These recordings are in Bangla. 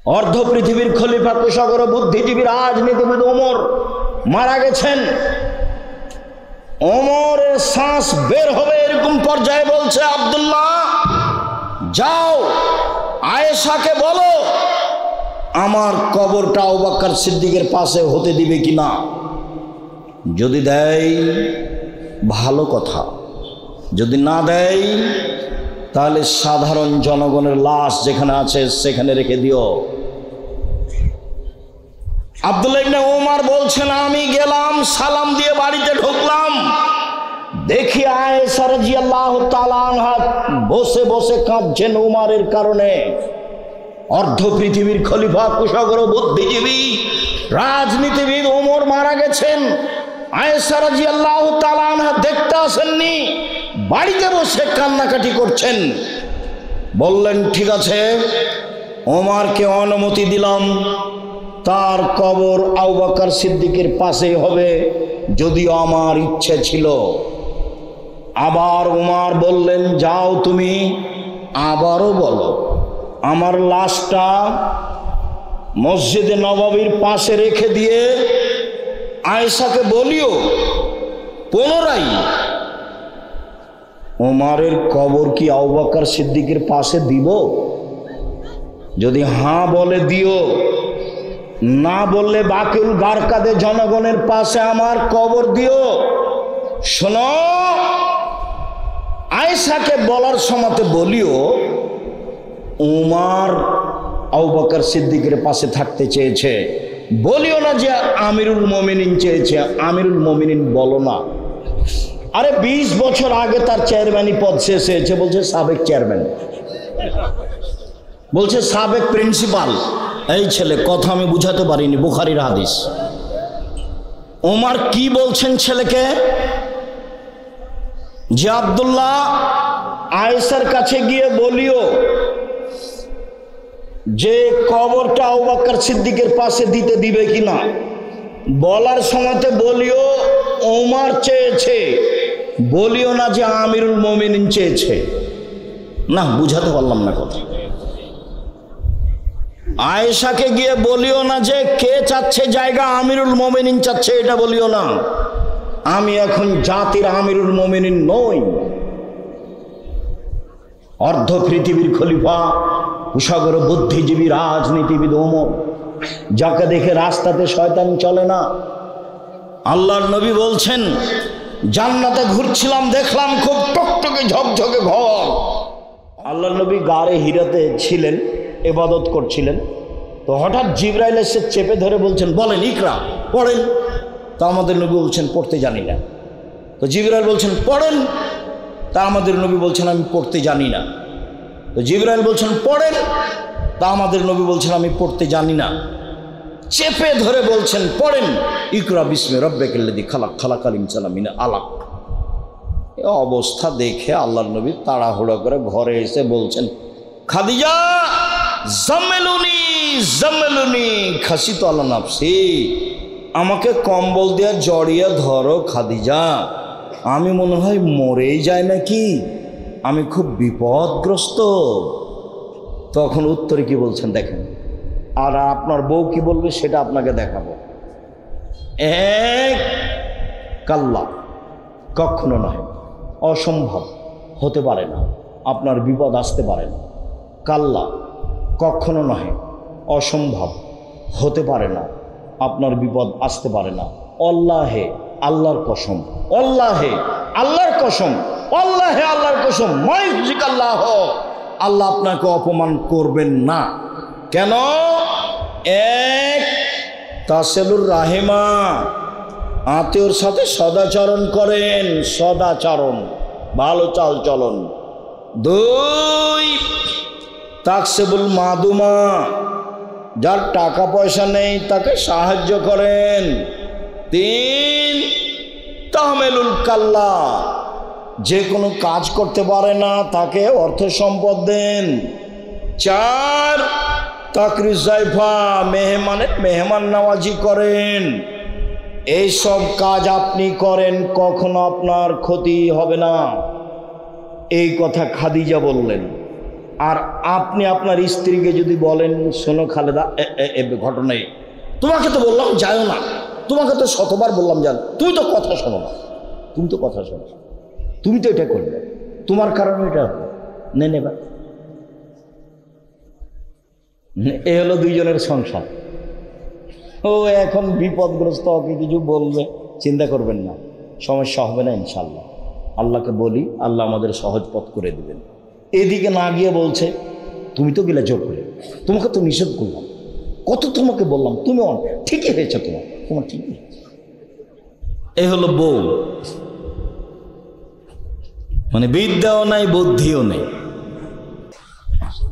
অর্ধ পৃথিবীর খলিফা কুশাগর বুদ্ধিজীবী রাজনীতিবিদ ওমর মারা গেছেন। ওমরের শ্বাস বের হবে এরকম পর্যায়ে বলছে, আব্দুল্লাহ যাও আয়েশাকে বলো আমার কবরটা আবু বকর সিদ্দিকের পাশে হতে দিবে কিনা। যদি দেয় ভালো কথা, যদি না দেয় তাহলে সাধারণ জনগণের লাশ যেখানে আছে সেখানে রেখে দিও। আব্দুল্লাহ ইবনে ওমর বলছেন, আমি গেলাম, সালাম দিয়ে বাড়িতে ঢুকলাম, দেখি আয়েশা রাদিয়াল্লাহু তাআলা আনহা বসে বসে কাঁদছেন ওমরের কারণে। অর্ধ পৃথিবীর খলিফা কুশাগর বুদ্ধিজীবী রাজনীতিবিদ ওমর মারা গেছেন। আয়েশা রাদিয়াল্লাহু তাআলা আনহা দেখতে আসেননি, বাড়িতে বসে কান্নাকাটি করছেন। বললেন, ঠিক আছে, ওমরকে অনুমতি দিলাম, তার কবর আবু বকর সিদ্দিকের পাশে হবে, যদিও আমার ইচ্ছে ছিল। আবার ওমর বললেন, যাও তুমি আবারও বলো আমার লাশটা মসজিদে নববীর পাশে রেখে দিয়ে আয়েশাকে বলিও পুনরায় ওমরের কবর কি আবু বকর সিদ্দিকের পাশে দিব। যদি হ্যাঁ বলে দিও, না বললে বাকিউল গারকাদে জনগণের পাশে আমার কবর দিও। শোনো, আয়েশাকে বলার সময়তে বলিও ওমর আবু বকর সিদ্দিকের পাশে থাকতে চেয়েছে, বলিও না যে আমিরুল মুমিনিন চেয়েছে। আমিরুল মুমিনিন বলো না। আরে 20 বছর আগে তার চেয়ারম্যানই পদ শেষ হয়েছে, বলছে সাবেক চেয়ারম্যান, বলছে সাবেক প্রিন্সিপাল। এই ছেলে কথা আমি বুঝাতে পারিনি, বুখারীর হাদিস। ওমর কি বলছেন ছেলেকে, যে আব্দুল্লাহ আয়েশার কাছে গিয়ে বলিও যে কবরটা আবু বকর সিদ্দিকের পাশে দিতে দিবে কিনা। বলার সময়তে বলিও ওমর চেয়েছে, বলিও না যে আমিরুল মুমিনিন চেয়েছে। না, বুঝাতে পারলাম না কথা। আয়েশাকে গিয়ে বলিও না যে কে চাচ্ছে জায়গা, আমিরুল মুমিনিন চাচ্ছে, এটা বলিও না। আমি এখন জাতির আমিরুল মুমিনিন নই। অর্ধ পৃথিবীর খলিফা কুশাগর বুদ্ধিজীবী রাজনীতিবিদ ওমর, যাকে দেখে রাস্তাতে শয়তান চলে না। আল্লাহর নবী বলছেন, জান্নাতে ঘুরছিলাম, দেখলাম খুব টকটকে ঝকঝকে ঘর। আল্লাহর নবী গারে হিরাতে ছিলেন, ইবাদত করছিলেন। তো হঠাৎ জিবরাইল এসে চেপে ধরে বলছেন, বলেন ইকরা, পড়েন। তা আমাদের নবী বলছেন, পড়তে জানি না। তো জিবরাইল বলছেন, পড়েন। তা আমাদের নবী বলছেন, আমি পড়তে জানি না। তো জিবরাইল বলছেন, পড়েন। তা আমাদের নবী বলছেন, আমি পড়তে জানি না। চেপে ধরে বলছেন, পড়েন, ইকরা বিসমি রাব্বিকাল্লাযী খালাক, খালাকাল ইনসানা মিন আলাক। এই অবস্থা দেখে আল্লাহর নবী তাড়াহুড়ো করে ঘরে এসে বলছেন, খাদিজা জাম্মেলুনি জাম্মেলুনি খাসিতু আলা নাফসি, আমাকে কম্বল দিয়ে জড়িয়ে ধরো খাদিজা, আমি মনে হয় মরেই যায় নাকি, আমি খুব বিপদগ্রস্ত। তখন উত্তরে কি বলছেন দেখেন, আর আপনার বউ কি বলবে সেটা আপনাকে দেখাবো। এক কাল্লা, কখনো নয়, অসম্ভব, হতে পারে না, আপনার বিপদ আসতে পারে না। কাল্লা, কখনো নয়, অসম্ভব, হতে পারে না, আপনার বিপদ আসতে পারে না। আল্লাহে, আল্লাহর কসম, আল্লাহে, আল্লাহর কসম, আল্লাহে, আল্লাহর কসম, মাইজিকাল্লাহ, আল্লাহ আপনাকে অপমান করবেন না। কেন? এক, তাসেলুর রাহিমা, আত্মীয়র সাথে সদাচরণ করেন, সদাচরণ, ভালো চাল চলন। দুই, তাকসেবুল মাদুমা, যার টাকা পয়সা নেই তাকে সাহায্য করেন। তিন, তাহমেলুল কাল্লা, যে কোনো কাজ করতে পারে না তাকে অর্থ সম্পদ দেন। চার, তাকরিজ জাইফা, মেহমানের মেহমান নওয়াজি করেন। এইসব কাজ আপনি করেন, কখনো আপনার ক্ষতি হবে না। এই কথা খাদিজা বললেন। আর আপনি আপনার স্ত্রীকে যদি বলেন, শোনো খালেদা, ঘটনায় তোমাকে তো বললাম যাও না, তোমাকে তো শতবার বললাম যাও, তুমি তো কথা শোনো না, তুমি তো কথা শোনো, তুমি তো এটা করবে, তোমার কারণে এটা হবে, নেবা। এ হলো দুইজনের সংসার। ও এখন বিপদগ্রস্ত, ওকে কিছু বলবে, চিন্তা করবেন না, সমস্যা হবে না ইনশাল্লাহ। আল্লাহকে বলি, আল্লাহ আমাদের সহজ পথ করে দেবেন। এদিকে না গিয়ে বলছে, তুমি তো গেলে জোর করে, তোমাকে তো নিষেধ করলাম, কত তোমাকে বললাম, তুমি ঠিকই হয়েছে, তোমার ঠিকই হয়েছে। এ হলো বউ, মানে বিদ্যাও নাই বুদ্ধিও নেই।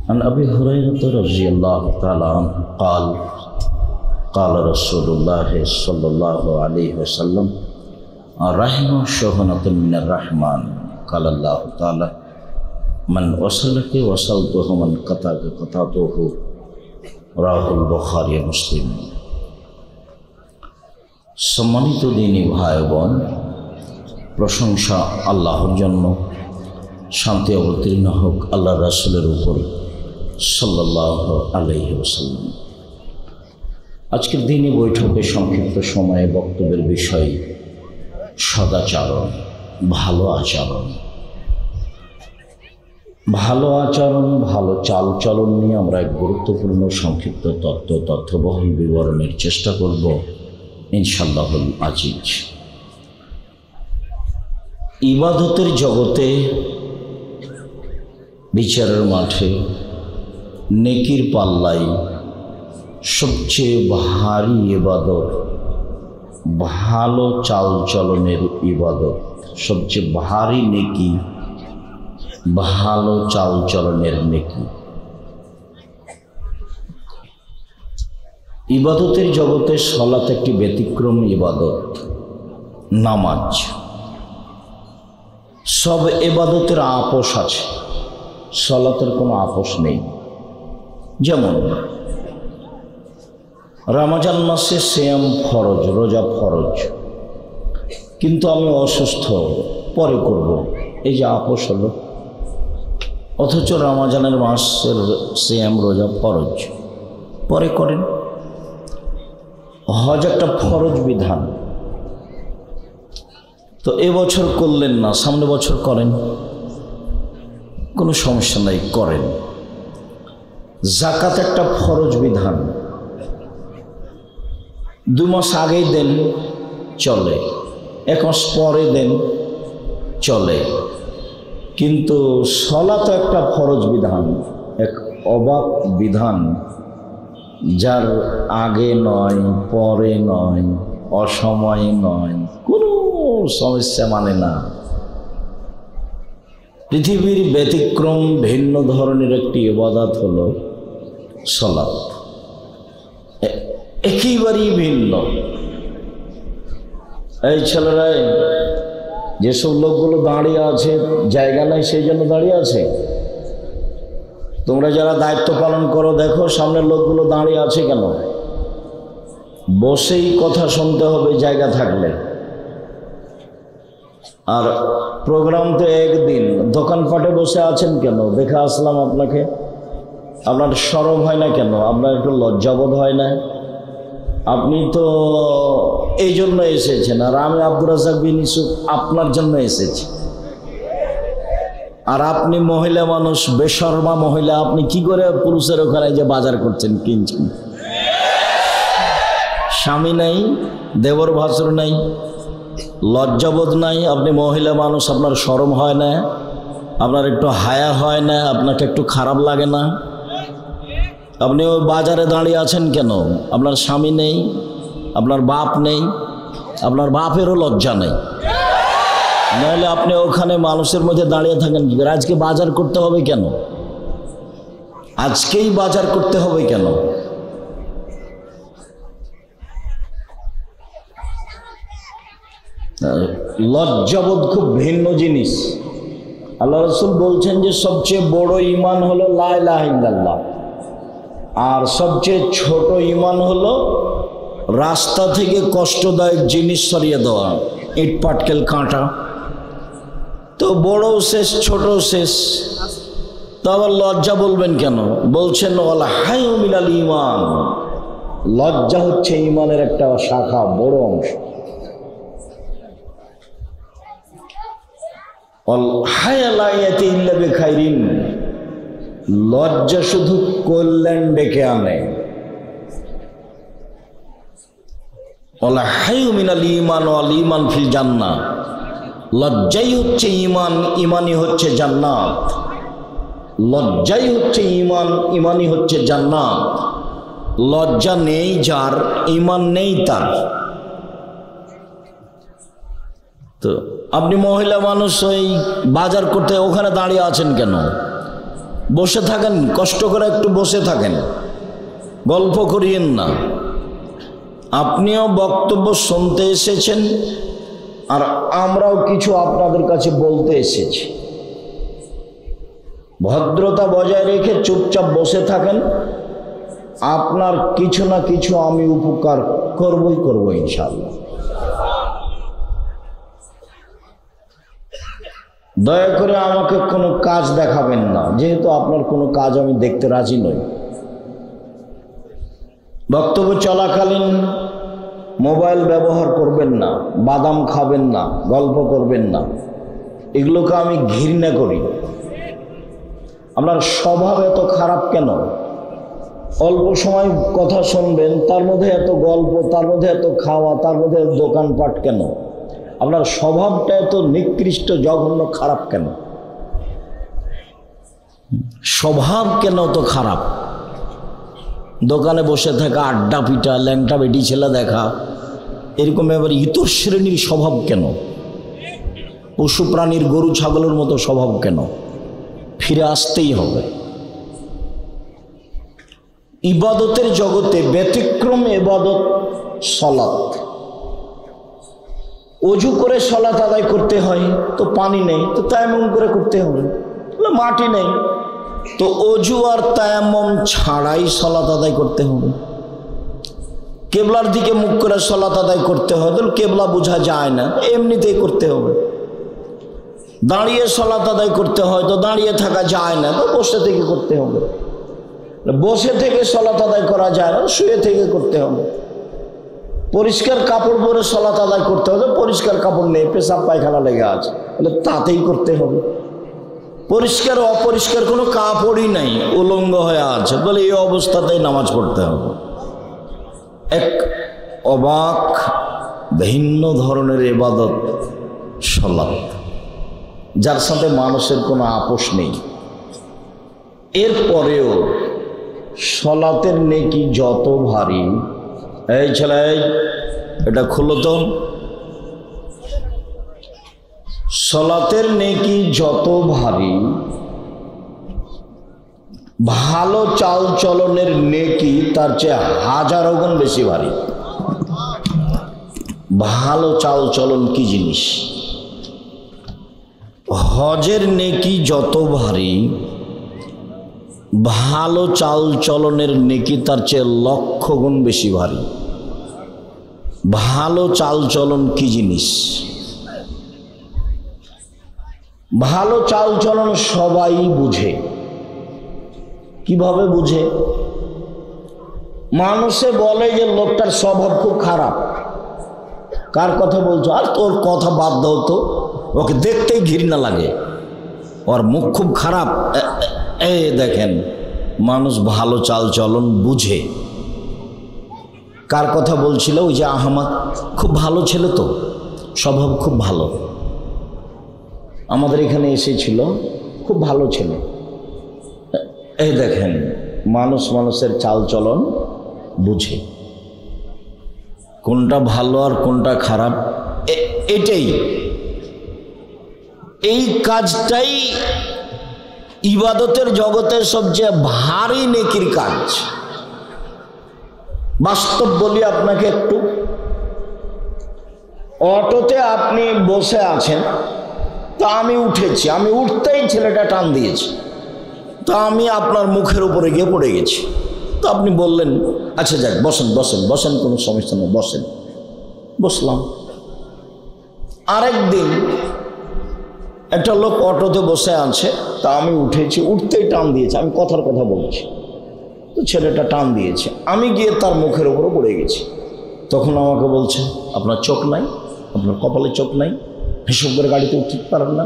عن أبي هريرة رضي الله تعالى عنه قال قال رسول الله صلى الله عليه وسلم الرحم شحنة من الرحمن قال الله تعالى من وصلك وصلته من قطعك قطعته رواه البخاري মুসলিম। সম্মানিত দিনী ভাই বোন, প্রশংসা আল্লাহর জন্য, শান্তি অবতীর্ণ হোক আল্লাহ রাসূলের উপর সাল্লাল্লাহু আলাইহি ওয়াসাল্লাম। আজকের দিনে বৈঠকে সংক্ষিপ্ত সময়ে বক্তব্যের বিষয় সদাচরণ, ভালো আচরণ। ভালো আচরণ, ভালো চালচলন নিয়ে আমরা এক গুরুত্বপূর্ণ সংক্ষিপ্ত তথ্যবহুল বিবরণের চেষ্টা করব ইনশাআল্লাহুল আজিজ। ইবাদতের জগতে, বিচারের মাঠে, নেকির পাল্লাই সবচেয়ে ভারী ইবাদত ভালো চালচলনের ইবাদত। সবচেয়ে ভারী নেকি ভালো চালচলনের নেকি। ইবাদতের জগতে সালাত একটি ব্যতিক্রম ইবাদত। নামাজ, সব ইবাদতের আপোষ আছে, সালাতের কোনো আপোষ নেই। যেমন রমজান মাসে সিয়াম ফরজ, রোজা ফরজ, কিন্তু আমি অসুস্থ, পরে করব, এই যে আপোষ হলো। অথচ রমজানের মাসের সিয়াম রোজা ফরজ, পরে করেন। হজ একটা ফরজ বিধান, তো এবছর করলেন না, সামনে বছর করেন, কোনো সমস্যা নাই, করেন। যাকাত একটা ফরজ বিধান, 2 মাস আগেই দেন, চলে, 1 মাস পরে দেন, চলে। কিন্তু সালাত একটা ফরজ বিধান, এক অবাক বিধান, যার আগে নয়, পরে নয়, অসময়ে নয়, কোনো সমস্যা মানে না। পৃথিবীর ব্যতিক্রম ভিন্ন ধরনের একটি ইবাদত হলো সালাত, একেবারেই ভিন্ন। এই ছেলেরাই, যেসব লোকগুলো দাঁড়িয়ে আছে, জায়গা নাই সেই জন্য দাঁড়িয়ে আছে। তোমরা যারা দায়িত্ব পালন করো, দেখো সামনের লোকগুলো দাঁড়িয়ে আছে কেন? বসেই কথা শুনতে হবে জায়গা থাকলে। আর প্রোগ্রাম তো একদিন, দোকানপাটে বসে আছেন কেন? দেখে আসলাম আপনাকে, আপনার শরম হয় না কেন? আপনার একটু লজ্জাবোধ হয় না? আপনি তো এই জন্য এসেছেন, আর আমি আব্দুর রাজ্জাক বিন ইউসুফ আপনার জন্য এসেছি। আর আপনি মহিলা মানুষ, বেশরমা মহিলা, আপনি কি করে পুরুষের ওখানে যে বাজার করছেন, কিনছেন? স্বামী নাই, দেবর ভাসুর নাই, লজ্জাবোধ নাই, আপনি মহিলা মানুষ, আপনার শরম হয় না? আপনার একটু হায়া হয় না? আপনাকে একটু খারাপ লাগে না? আপনি ওই বাজারে দাঁড়িয়ে আছেন কেন? আপনার স্বামী নেই, আপনার বাপ নেই, আপনার বাপেরও লজ্জা নেই, নাহলে আপনি ওখানে মানুষের মধ্যে দাঁড়িয়ে থাকেন কি করে? আজকে বাজার করতে হবে কেন? আজকেই বাজার করতে হবে কেন? লজ্জাবোধ খুব ভিন্ন জিনিস। আল্লাহ রাসূল বলছেন যে সবচেয়ে বড় ঈমান হলো লা ইলাহা ইল্লাল্লাহ, আর সবচেয়ে ছোট ঈমান হলো রাস্তা থেকে কষ্টদায়ক জিনিস সরিয়ে দেওয়া, ইট পাটকেল কাঁটা। তো বড়ও শেষ, ছোট শেষ, তো আবার লজ্জা বলবেন কেন? বলছেন ওয়াল হায়ু মিনাল ঈমান, লজ্জা হচ্ছে ঈমানের একটা শাখা, বড় অংশ। ওয়াল হায়া লা ইয়াতি ইল্লা বিখাইরিন, লজ্জা শুধু কল্যাণ ডেকে আনে। ওয়াল হায়ু মিনাল ঈমান ওয়াল ঈমান ফিল জান্নাহ, লজ্জাই হচ্ছে ঈমান, ঈমানই হচ্ছে জান্নাত। লজ্জাই হচ্ছে ঈমান, ঈমানই হচ্ছে জান্নাত। লজ্জা নেই যার, ঈমান নেই তার। তো আপনি মহিলা মানুষ ওই বাজার করতে ওখানে দাঁড়িয়ে আছেন কেন? বসে থাকেন, কষ্ট করে একটু বসে থাকেন, গল্প করিয়েন না। আপনিও বক্তব্য শুনতে এসেছেন, আর আমরাও কিছু আপনাদের কাছে বলতে এসেছি। ভদ্রতা বজায় রেখে চুপচাপ বসে থাকেন, আপনার কিছু না কিছু আমি উপকার করবই করব ইনশাআল্লাহ। দয়া করে আমাকে কোনো কাজ দেখাবেন না, যেহেতু আপনার কোনো কাজ আমি দেখতে রাজি নই। বক্তব্য চলাকালীন মোবাইল ব্যবহার করবেন না, বাদাম খাবেন না, গল্প করবেন না, এগুলোকে আমি ঘৃণা করি। আপনার স্বভাব এত খারাপ কেন? অল্প সময় কথা শুনবেন, তার মধ্যে এত গল্প, তার মধ্যে এত খাওয়া, তার মধ্যে দোকানপাট কেন? আপনার স্বভাবটা এত নিকৃষ্ট, জঘন্য, খারাপ কেন? স্বভাব কেন তো খারাপ? দোকানে বসে থাকা, আড্ডা পিটা, ল্যাংটা বেটি ছেলে দেখা, এরকম এবার ইতর শ্রেণীর স্বভাব কেন? পশু প্রাণীর গরু ছাগলের মতো স্বভাব কেন? ফিরে আসতেই হবে। ইবাদতের জগতে ব্যতিক্রম ইবাদত সালাত। অজু করে সালাত আদায় করতে হয়, তো পানি নেই, তো তায়াম্মুম করে করতে হবে। মাটি নেই, তো অজু আর তায়াম্মুম ছাড়াই সালাত আদায় করতে হবে। কেবলার দিকে মুখ করে সালাত আদায় করতে হয়, তো কেবলা বোঝা যায় না, এমনিতেই করতে হবে। দাঁড়িয়ে সালাত আদায় করতে হয়, তো দাঁড়িয়ে থাকা যায় না, তো বসে থেকে করতে হবে। বসে থেকে সালাত আদায় করা যায় না, শুয়ে থেকে করতে হবে। পরিষ্কার কাপড় পরে সালাত আদায় করতে হবে, পরিষ্কার কাপড় নেই, পেশাব পায়খানা লেগে আছে, তাতেই করতে হবে। পরিষ্কার অপরিষ্কার কোনো কাপড়ই নাই, উলঙ্গ হয়ে আছে, বলে এই অবস্থাতেই নামাজ পড়তে হবে। এক অবাক ভিন্ন ধরনের ইবাদত সালাত, যার সাথে মানুষের কোনো আপোষ নেই। এরপরেও সালাতের নেকি যত ভারী, এই ছেলে এটা খুলো তো, সালাতের নেকি যত ভারী, ভালো চাল চলনের নেকি তার চেয়ে হাজারো গুণ বেশি ভারী। ভালো চাল চলন কি জিনিস? হজের নেকি যত ভারী, ভালো চাল চলনের নেকি তার চেয়ে লক্ষ গুণ বেশি ভারী। ভালো চাল চলন কি জিনিস? ভালো চাল চলন সবাই বুঝে। কিভাবে বুঝে? মানুষে বলে যে লোকটার স্বভাব খুব খারাপ। কার কথা বলছো? আর তোর কথা বাদ দাও তো, ওকে দেখতেই ঘৃণা লাগে, ওর মুখ খুব খারাপ। এই দেখেন, মানুষ ভালো চাল চলন বুঝে। কার কথা বলছিল? ওই যে আহমদ, খুব ভালো ছেলে তো, স্বভাব খুব ভালো, আমাদের এখানে এসেছিল, খুব ভালো ছেলে। এই দেখেন, মানুষ মানুষের চাল চলন বুঝে, কোনটা ভালো আর কোনটা খারাপ। এটাই, এই কাজটাই ইবাদতের জগতের সবচেয়ে ভারী নেকির কাজ। বাস্তব বলি আপনাকে একটু, অটোতে আপনি বসে আছেন, তা আমি উঠেছি, আমি উঠতেই ছেলেটা টান দিয়েছি, তা আমি আপনার মুখের উপরে গিয়ে পড়ে গেছি। তো আপনি বললেন আচ্ছা যাক, বসেন বসেন বসেন, কোনো সমস্যা নেই, বসেন। বসলাম। আরেকদিন একটা লোক অটোতে বসে আছে, তা আমি উঠেছি, উঠতেই টান দিয়েছে। আমি কথার কথা বলছি, তো ছেলেটা টান দিয়েছে, আমি গিয়ে তার মুখের উপরে পড়ে গেছি। তখন আমাকে বলছে, আপনার চোখ নাই, আপনার কপালে চোখ নাই, হিসেব করে গাড়িতে উঠতে পারেন না।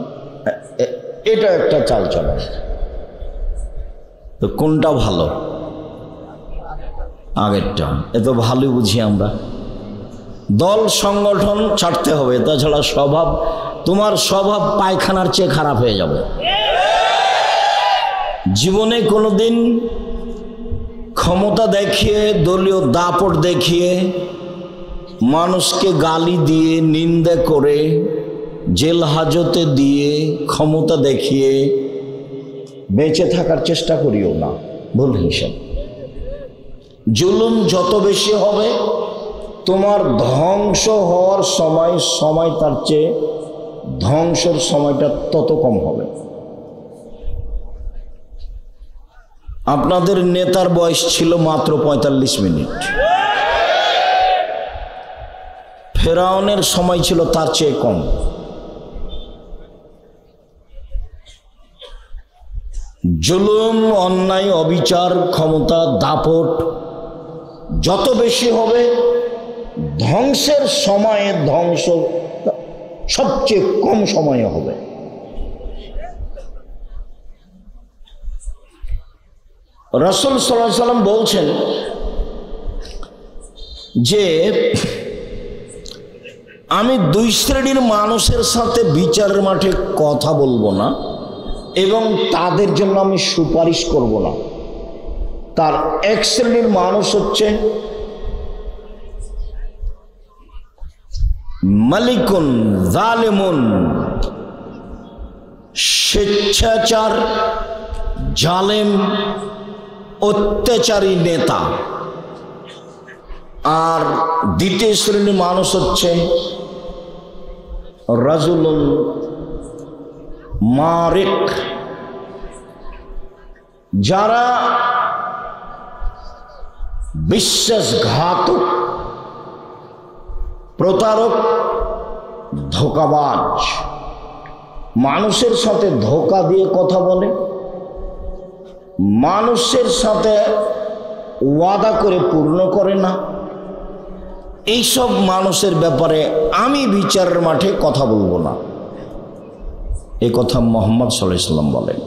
এটা একটা চাল চলন। তো কোনটা ভালো? আগেরটা। এত ভালোই বুঝি আমরা। দল সংগঠন ছাড়তে হবে, তাছাড়া স্বভাব, তোমার স্বভাব পায়খানার চেয়ে খারাপ হয়ে যাবে। জীবনে কোনোদিন ক্ষমতা দেখিয়ে, দলীয় দাপট দেখিয়ে, মানুষকে গালি দিয়ে, নিন্দা করে, জেল হাজতে দিয়ে, ক্ষমতা দেখিয়ে বেঁচে থাকার চেষ্টা করিও না, ভুল হিসাব। জুলুম যত বেশি হবে, তোমার ধ্বংস হওয়ার সময় তার চেয়ে ধ্বংসের সময়টা তত কম হবে। আপনাদের নেতার বয়স ছিল মাত্র 45 মিনিট, ফেরাউনের সময় ছিল তার চেয়ে কম। জুলুম, অন্যায়, অবিচার, ক্ষমতা, দাপট যত বেশি হবে, ধ্বংসের সময়ে ধ্বংস সবচেয়ে কম সময়ে হবে। রাসূল সাল্লাল্লাহু আলাইহি ওয়াসাল্লাম বলছেন যে আমি দুই শ্রেণীর মানুষের সাথে বিচারের মাঠে কথা বলবো না এবং তাদের জন্য আমি সুপারিশ করব না। তার এক শ্রেণীর মানুষ হচ্ছে মালিকুন জালিমুন, স্বেচ্ছাচার, জালেম, অত্যাচারী নেতা। আর দ্বিতীয় শ্রেণীর মানুষ হচ্ছে রাজুলুন মারিক, যারা বিশ্বাসঘাতক, প্রতারক, ধোঁকাবাজ, মানুষের সাথে ধোঁকা দিয়ে কথা বলে, মানুষের সাথে ওয়াদা করে পূর্ণ করে না। এইসব মানুষের ব্যাপারে আমি বিচারের মাঠে কথা বলবো না, এই কথা মুহাম্মদ সাল্লাল্লাহু আলাইহি ওয়াসাল্লাম বলেন।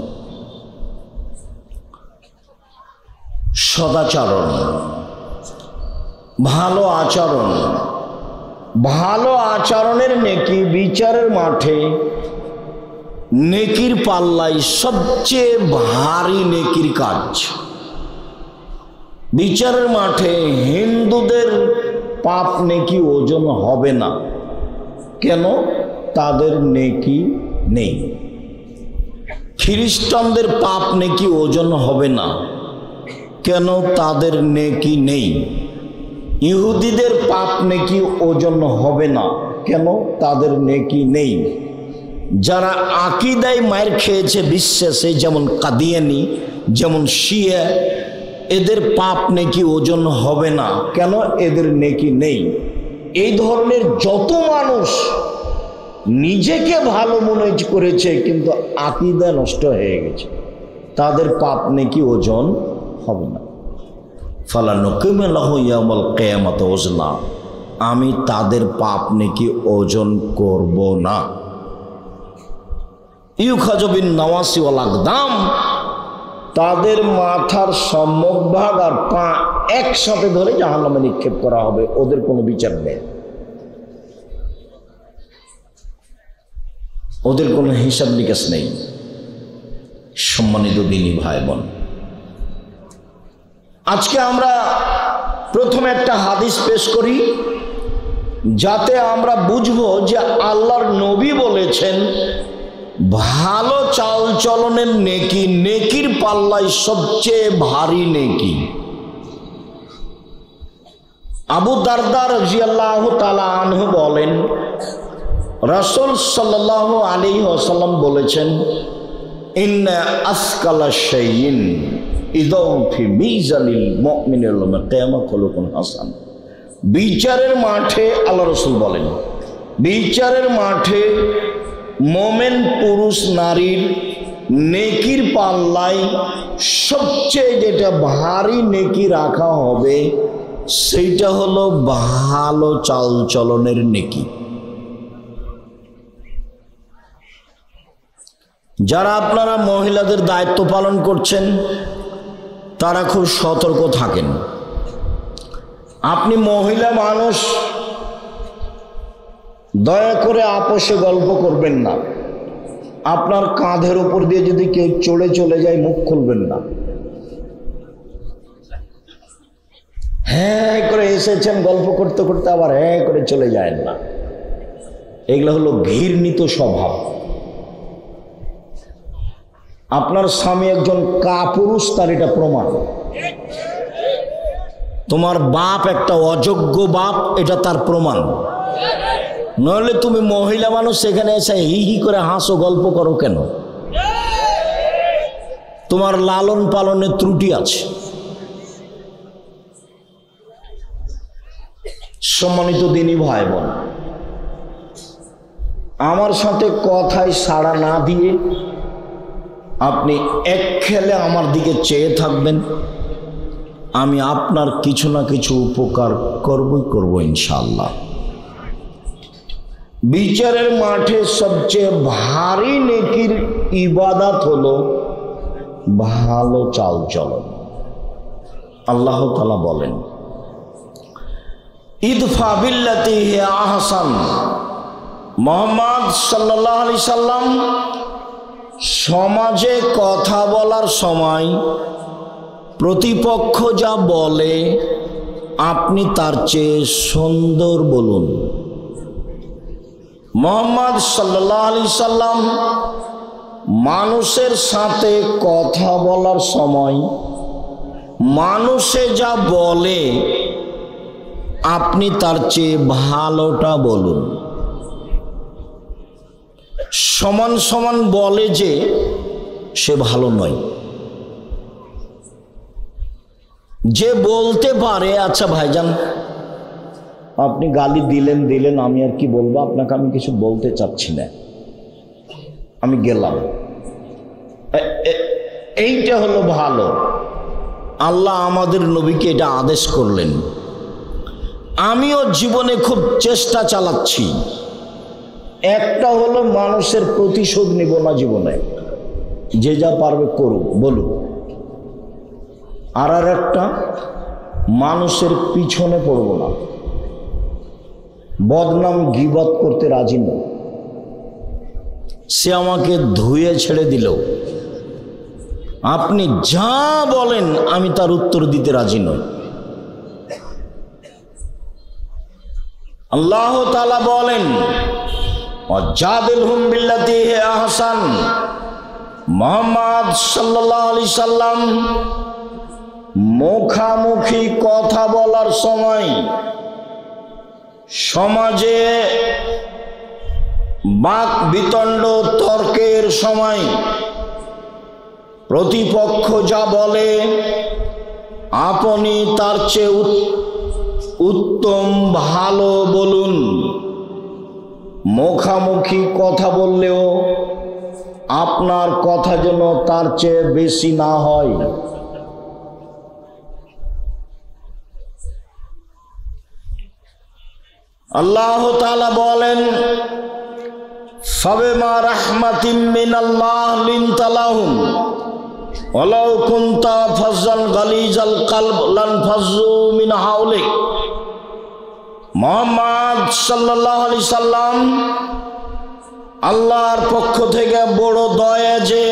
সদাচরণ, ভালো আচরণ, ভালো আচরণের নেকি বিচারের মাঠে নেকির পাল্লায় সবচেয়ে ভারী নেকির কাজ। বিচারের মাঠে হিন্দুদের পাপ নেকি ওজন হবে না। কেন? তাদের নেকি নেই। খ্রিস্টানদের পাপ নেকি ওজন হবে না। কেন? তাদের নেকি নেই। ইহুদিদের পাপ নেকি ওজন হবে না। কেন? তাদের নেকি নেই। যারা আকীদায় মার খেয়েছে বিশ্বাসে, যেমন কাদিয়ানি, যেমন শিয়া, এদের পাপ নেকি ওজন হবে না। কেন? এদের নেকি নেই। এই ধরনের যত মানুষ নিজেকে ভালো মনে করেছে কিন্তু আকীদা নষ্ট হয়ে গেছে, তাদের পাপ নেকি ওজন হবে না। ফালানুকিমু লাহু ইয়াউমাল কিয়ামাতি ওজনা, আমি তাদের পাপ নেকি ওজন করব না। ইউখাযু বিন নাওয়াসি ওয়াল আকদাম, তাদের মাথার সম্মুখভাগ আর পা একসাথে ধরে জাহান্নামে নিক্ষেপ করা হবে। ওদের কোনো বিচার নেই, ওদের কোনো হিসাব নিকাশ নেই। সম্মানিত দিনী ভাই বোন, আজকে আমরা প্রথমে একটা হাদিস পেশ করি যাতে আমরা বুঝবো যে আল্লাহর নবী বলেছেন ভালো চাল চলনের নেকি নেকির পাল্লায় সবচেয়ে ভারী নেকি। আবু দারদা রাদিয়াল্লাহু তাআলা আনহু বলেন, রাসূল সাল্লাল্লাহু আলাইহি ওয়াসাল্লাম বলেছেন, ইন্না আসকালা শাইইন ইদাউ ফি মিজানিল মুমিনিল কিয়ামা খুলুকুন হাসান। বিচারের মাঠে আল্লাহ রাসূল বলেন, বিচারের মাঠে মোমেন পুরুষ নারীর নেকির পাল্লায় সবচেয়ে যেটা ভারী নেকি রাখা হবে সেইটা হলো ভালো চালচলনের নেকি। যারা আপনারা মহিলাদের দায়িত্ব পালন করছেন তারা খুব সতর্ক থাকেন। আপনি মহিলা মানুষ, দয়া করে আপোষে গল্প করবেন না। আপনার কাঁধের উপর দিয়ে যদি কেউ চড়ে চলে যায় মুখ খুলবেন না। হ্যাঁ করে এসেছেন গল্প করতে করতে আবার হ্যাঁ করে চলে যায় না, এগুলো হলো ঘৃণিত স্বভাব। আপনার স্বামী একজন কাপুরুষ, তার এটা প্রমাণ। তোমার বাপ একটা অযোগ্য বাপ, এটা তার প্রমাণ। নইলে তুমি মহিলা মানুষ সেখানে এসে হি হি করে হাসো, গল্প করো কেন? তোমার লালন পালনের ত্রুটি আছে। সম্মানিত দিনী ভাই বোন, আমার সাথে কথায় সাড়া না দিয়ে আপনি এক খেলে আমার দিকে চেয়ে থাকবেন, আমি আপনার কিছু না কিছু উপকার করব ইনশাআল্লাহ। বিচারের মাঠে সবচেয়ে ভারী নেকির ইবাদত হলো ভালো চালচলন। আল্লাহ তাআলা বলেন, ইদফা বিল্লাতি হিয়া আহসান। মুহাম্মদ সাল্লাল্লাহু আলাইহি সাল্লাম সমাজে কথা বলার সময় প্রতিপক্ষ যা বলে আপনি তার চেয়ে সুন্দর বলুন। মুহাম্মদ সাল্লাল্লাহু আলাইহি সাল্লাম মানুষের সাথে কথা বলার সময় মানুষে যা বলে আপনি তার চেয়ে ভালোটা বলুন। সমান সমান বলে যে সে ভালো নয়। যে বলতে পারে আচ্ছা ভাইজান আপনি গালি দিলেন, আমি আর কি বলবো, আপনাকে আমি কিছু বলতে চাচ্ছি না, আমি গেলাম, এইটা হলো ভালো। আল্লাহ আমাদের নবীকে এটা আদেশ করলেন। আমিও জীবনে খুব চেষ্টা চালাচ্ছি। একটা হলো মানুষের প্রতিশোধ নিব না জীবনে, যে যা পারবে করুক বলুক। আর একটা মানুষের পিছনে পড়ব না, বদনাম গীবত করতে রাজি নই। সে আমাকে ধুয়ে ছেড়ে দিল, আপনি যা বলেন আমি তার উত্তর দিতে রাজি নই। আল্লাহ তাআলা বলেন, ওয়াজাদিলহুম বিল্লাতি হিয়া আহসান। মুহাম্মদ সাল্লাল্লাহু আলাইহি সাল্লাম মুখামুখি কথা বলার সময়, সমাজে বাক বিতণ্ড তর্কের সময় প্রতিপক্ষ যা বলে আপনি তার চেয়ে উত্তম ভালো বলুন। মুখামুখি কথা বললেও আপনার কথা যেন তার চেয়ে বেশি না হয়। আল্লাহ তাআলা বলেন, ফাবিমা রাহমাতিম মিনাল্লাহ লিনতা লাহুম ওয়ালাউ কুনতা ফাজ্জান গালিজাল কলব লানফাজ্জু মিন হাওলিক। মুহাম্মদ সাল্লাল্লাহু আলাইহি সাল্লাম আল্লাহর পক্ষ থেকে বড় দয়া যে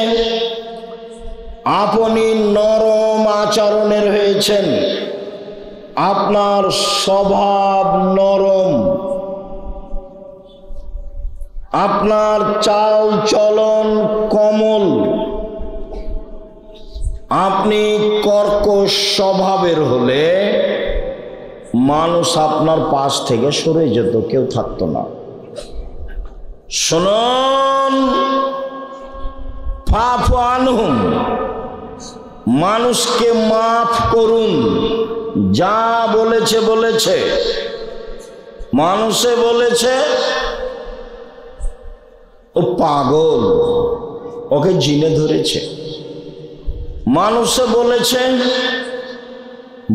আপনি নরম আচরণের হয়েছেন, আপনার স্বভাব নরম, আপনার চাল চলন কোমল, আপনি কর্কশ স্বভাবের হলে মানুষ আপনার পাশ থেকে সরে যেত, কেউ থাকতো না। শুনুন, ফাফু আনহুম, মানুষকে মাফ করুন। যা বলেছে বলেছে, মানুষে বলেছে ও পাগল, ওকে জিনে ধরেছে। মানুষে বলেছে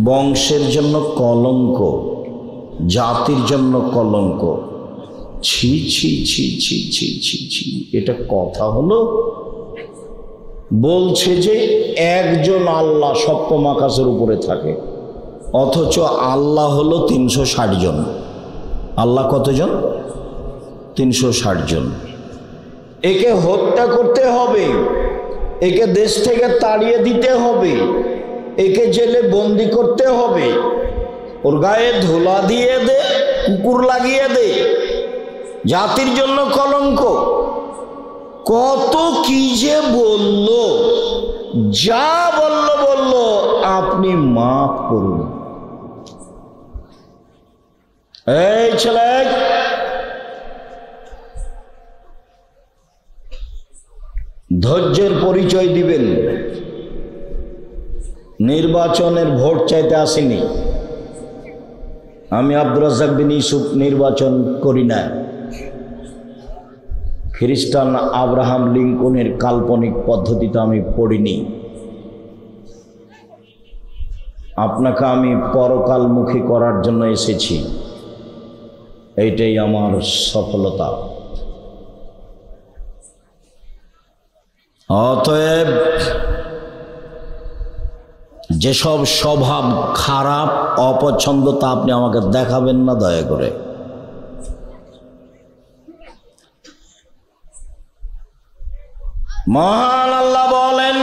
বংশের জন্য কলঙ্ক, জাতির জন্য কলঙ্ক। ছি ছি ছি ছি ছি ছি ছি, এটা কথা হলো? বলছে যে একজন আল্লাহ সপ্তম আকাশের উপরে থাকে, অথচ আল্লাহ হলো 360 জন। আল্লাহ কতজন? 360 জন। একে হত্যা করতে হবে, একে দেশ থেকে তাড়িয়ে দিতে হবে, একে জেলে বন্দি করতে হবে, ওর গায়ে ধুলা দিয়ে দে, কুকুর লাগিয়ে দে, জাতির জন্য কলঙ্ক। কত কি যে বলল, যা বলল আপনি মাফ করুন। এই ছেলে, ধৈর্যের পরিচয় দিবেন। নির্বাচনের ভোট চাইতে আসেনি আমি। আব্দুর রাজ্জাক বিন ইউসুফ নির্বাচন করি না। খ্রিস্টান আব্রাহাম লিঙ্কনের কাল্পনিক পদ্ধতিতে আমি পড়িনি। আপনাকে আমি পরকালমুখী করার জন্য এসেছি, এইটাই আমার সফলতা। অতএব যেসব স্বভাব খারাপ, অপছন্দ, তা আপনি আমাকে দেখাবেন না দয়া করে। মহান আল্লাহ বলেন,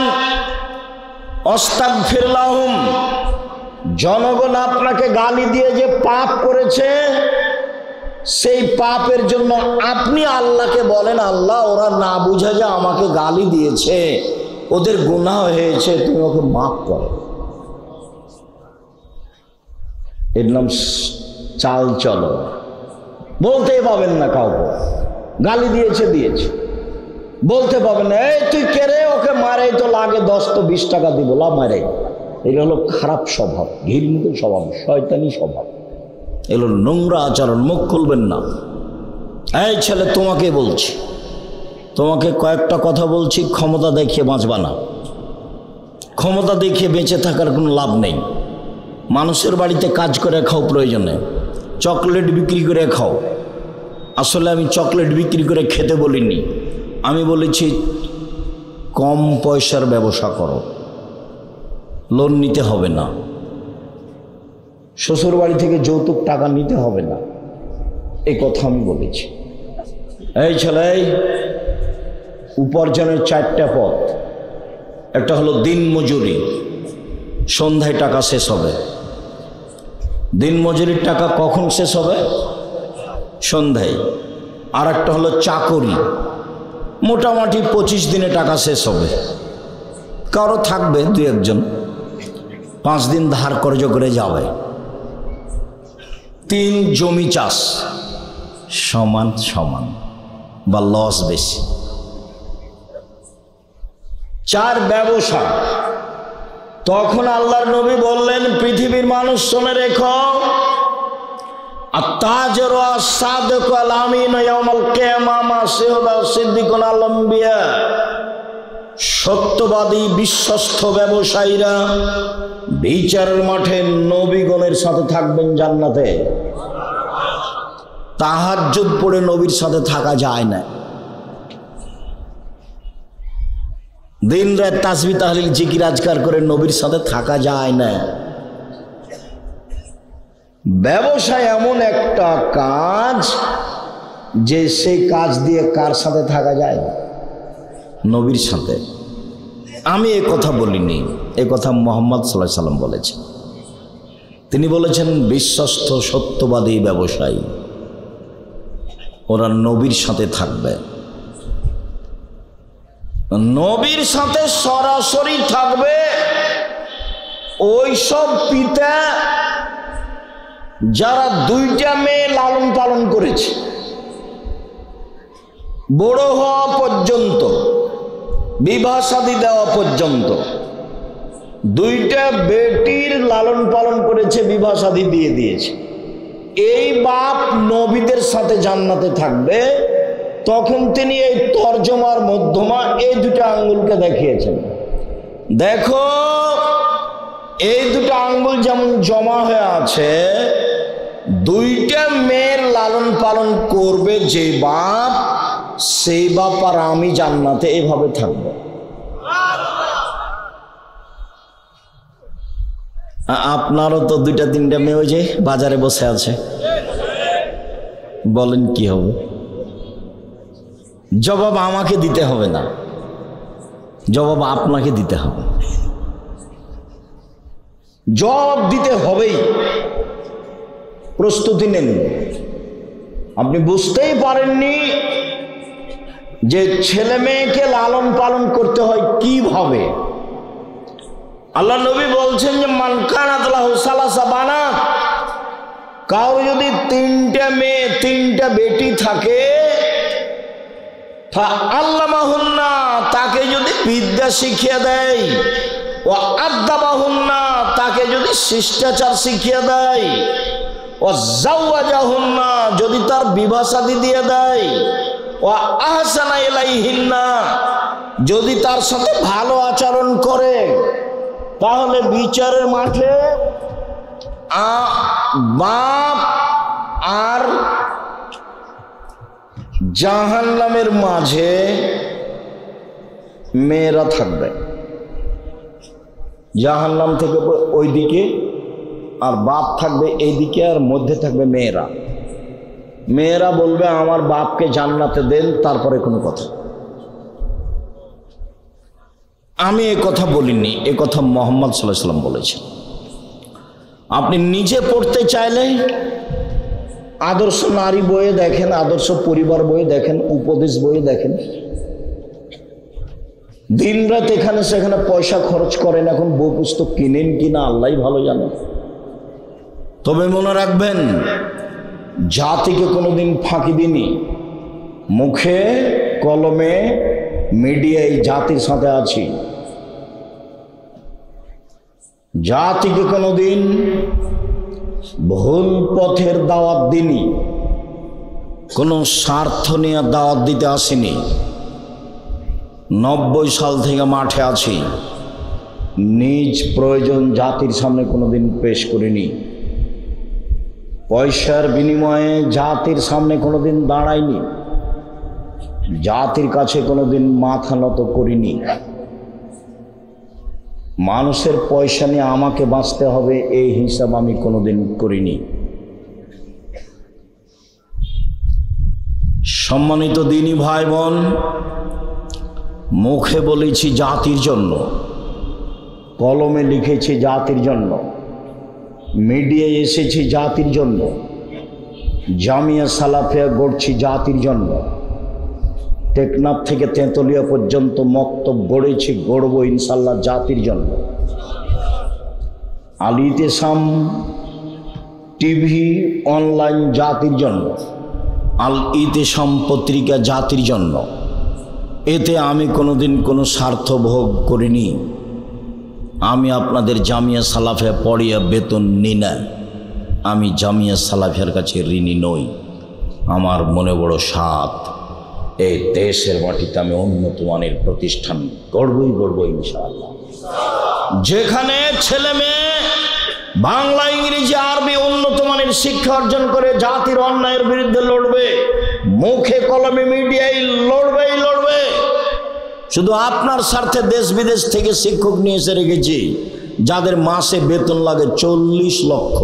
আস্তাগফির লাহুম। জনগণ আপনাকে গালি দিয়ে যে পাপ করেছে, সেই পাপের জন্য আপনি আল্লাহকে বলেন, আল্লাহ ওরা না বুঝে যে আমাকে গালি দিয়েছে, ওদের গুনাহ হয়েছে, তুমি ওকে মাফ করো। এর নাম চাল চলো। বলতেই পাবেন না কাউকে, গালি দিয়েছে দিয়েছে, বলতে পাবেন না এই তুই কে রে, ওকে মারে তো লাগে 10 তো 20 টাকা দিব, লা মারে। এগুলো হলো খারাপ স্বভাব, ঘৃণিত স্বভাব, শয়তানি স্বভাব, এগুলো নোংরা আচরণ। মুখ খুলবেন না। এই ছেলে, তোমাকে বলছি, তোমাকে কয়েকটা কথা বলছি, ক্ষমতা দেখিয়ে বাঁচবা না। ক্ষমতা দেখিয়ে বেঁচে থাকার কোনো লাভ নেই। মানুষের বাড়িতে কাজ করে খাও, প্রয়োজনে চকলেট বিক্রি করে খাও। আসলে আমি চকলেট বিক্রি করে খেতে বলিনি, আমি বলেছি কম পয়সার ব্যবসা করো, লোন নিতে হবে না, শ্বশুর বাড়ি থেকে যৌতুক টাকা নিতে হবে না, এই কথা আমি বলেছি। এই ছেলে, উপার্জনের 4টা পথ। একটা হলো দিন মজুরি, সন্ধ্যায় টাকা শেষ হবে। দিন মজুরির টাকা কখন শেষ হবে? সন্ধ্যায়। আর একটা হলো চাকরি, মোটামুটি 25 দিনে টাকা শেষ হবে। কারো থাকবে 2-1 5 দিন ধার কর্জ করে যাবে। 3 জমি চাষ, সমান সমান বা লস বেশি। 4 ব্যবসা। তখন আল্লাহর নবী বললেন, পৃথিবীর মানুষ শুনে রেখো, আত-তাজিরু আস-সাদিকু আল-আমিন ইয়াউমাল কিয়ামাহ মা শুহাদা সিদ্দিকুন আল-আম্বিয়া। সত্যবাদী বিশ্বস্ত ব্যবসায়ীরা বিচারের মাঠে নবীগণের সাথে থাকবেন জান্নাতে। তাহাজ্জুদ পড়ে নবীর সাথে থাকা যায় না। দিন রাত তাসবিহ তাহলিল জিকির আজকার করে নবীর সাথে থাকা যায় না। ব্যবসা এমন একটা কাজ যে সেই কাজ দিয়ে কার সাথে থাকা যায়? নবীর সাথে। আমি এ কথা বলিনি, এ কথা মুহাম্মদ সাল্লাল্লাহু আলাইহি সাল্লাম বলেছেন। তিনি বলেছেন বিশ্বস্ত সত্যবাদী ব্যবসায়ী, ওরা নবীর সাথে থাকবে। নবীর সাথে সরাসরি থাকবে ওই সব পিতা যারা 2টা মেয়ে লালন পালন করেছে, বড় হওয়া পর্যন্ত, বিবাহ শাদী দেওয়া পর্যন্ত। 2টা বেটির লালন পালন করেছে, বিবাহ শাদী দিয়ে দিয়েছে। এই বাপ নবীদের সাথে জান্নাতে থাকবে, তখন তিনি এই তর্জমার মধ্যমা এই দুটো আঙ্গুলকে দেখিয়েছেন, দেখো এই দুটো আঙ্গুল যেমন জমা হয়ে আছে, দুইটা মেয়ের লালন পালন করবে যে বাপ, সেই বাপ আর আমি জান্নাতে এভাবে থাকবো। আপনারও তো দুইটা তিনটা মেয়ে ওই যে বাজারে বসে আছে, বলেন কি হবে? জবাব আমাকে দিতে হবে না, জবাব আপনাকে দিতে হবে, জবাব দিতে হবেই। প্রস্তুতি নেন। আপনি বুঝতেই পারেননি যে ছেলে মেয়েকে লালন পালন করতে হয় কিভাবে। আল্লাহ নবী বলছেন যে মান কানাত লাহু সালাসা বানাত, কারো যদি তিনটা মেয়ে তিনটা বেটি থাকে, আল্লামাহুন্না, তাকে যদি বিদ্যা শিখিয়ে দেয়, ও আদাবাহুন্না, তাকে যদি শিষ্টাচার শিখিয়ে দেয়, ও জাওয়াজাহুন্না, যদি তার বিবাহ শাদী দিয়ে দেয়, ও আহসানা ইলাইহিন্না, যদি তার সাথে ভালো আচরণ করে, তাহলে বিচারের মাঠে বাপ আর জাহান্নামের মাঝে মেয়েরা থাকবে। জাহান্নাম থেকে ওই দিকে আর বাপ থাকবে এইদিকে, আর মধ্যে থাকবে মেয়েরা। মেয়েরা বলবে আমার বাপকে জান্নাতে দেন, তারপরে কোনো কথা। আমি এ কথা বলিনি, এ কথা মুহাম্মদ সাল্লাল্লাহু আলাইহি ওয়াসাল্লাম বলেছেন। আপনি নিজে পড়তে চাইলে আদর্শ নারী বইয়ে দেখেন, আদর্শ পরিবার বইয়ে দেখেন, উপদেশ বইয়ে দেখেন। দিনরাত এখানে সেখানে পয়সা খরচ করেন, এখন বই পুস্তক কিনেন কিনা আল্লাহই ভালো জানে। তবে মনে রাখবেন, জাতিকে কোনোদিন ফাঁকি দিনি, মুখে কলমে মিডিয়ায় জাতির সাথে আছি। জাতিকে কোনোদিন ভুল পথের দাওয়াত দিনি, কোনো স্বার্থ নিয়ে দাওয়াত দিতে আসিনি। 90 সাল থেকে মাঠে আছি, নিজ প্রয়োজন জাতির সামনে কোনোদিন পেশ করিনি। পয়সার বিনিময়ে জাতির সামনে কোনোদিন দাঁড়াইনি, জাতির কাছে কোনোদিন মাথা নত করিনি। মানুষের পয়সা নিয়ে আমাকে বাঁচতে হবে এই হিসাব আমি কোনোদিন করিনি। সম্মানিত দিনী ভাই বোন, মুখে বলেছি জাতির জন্য, কলমে লিখেছি জাতির জন্য, মিডিয়ায় এসেছি জাতির জন্য, জামিয়া সালাফিয়া গড়ছি জাতির জন্য, টেকনাফ থেকে তেঁতুলিয়া পর্যন্ত মক্তব গড়েছি, গড়ব ইনশাল্লাহ জাতির জন্য। আল ইতিসাম টিভি অনলাইন জাতির জন্য, আল ইতিসাম পত্রিকা জাতির জন্য। এতে আমি কোনোদিন কোনো স্বার্থ ভোগ করিনি। আমি আপনাদের জামিয়া সালাফিয়া পড়িয়া বেতন নিই না, আমি জামিয়া সালাফিয়ার কাছে ঋণী নই। আমার মনে বড় সাথ, এই দেশের মাটিতে আমি উন্নত মানের প্রতিষ্ঠান গড়ব ইনশাআল্লাহ। যেখানে ছেলে মেয়ে বাংলা ইংরেজি আরবি উন্নত মানের শিক্ষা অর্জন করে জাতির অন্যায়ের বিরুদ্ধে লড়বে, মুখে কলমে মিডিয়ায় লড়বেই লড়বে। শুধু আপনার স্বার্থে দেশ বিদেশ থেকে শিক্ষক নিয়ে এসে রেখেছি, যাদের মাসে বেতন লাগে 40 লক্ষ,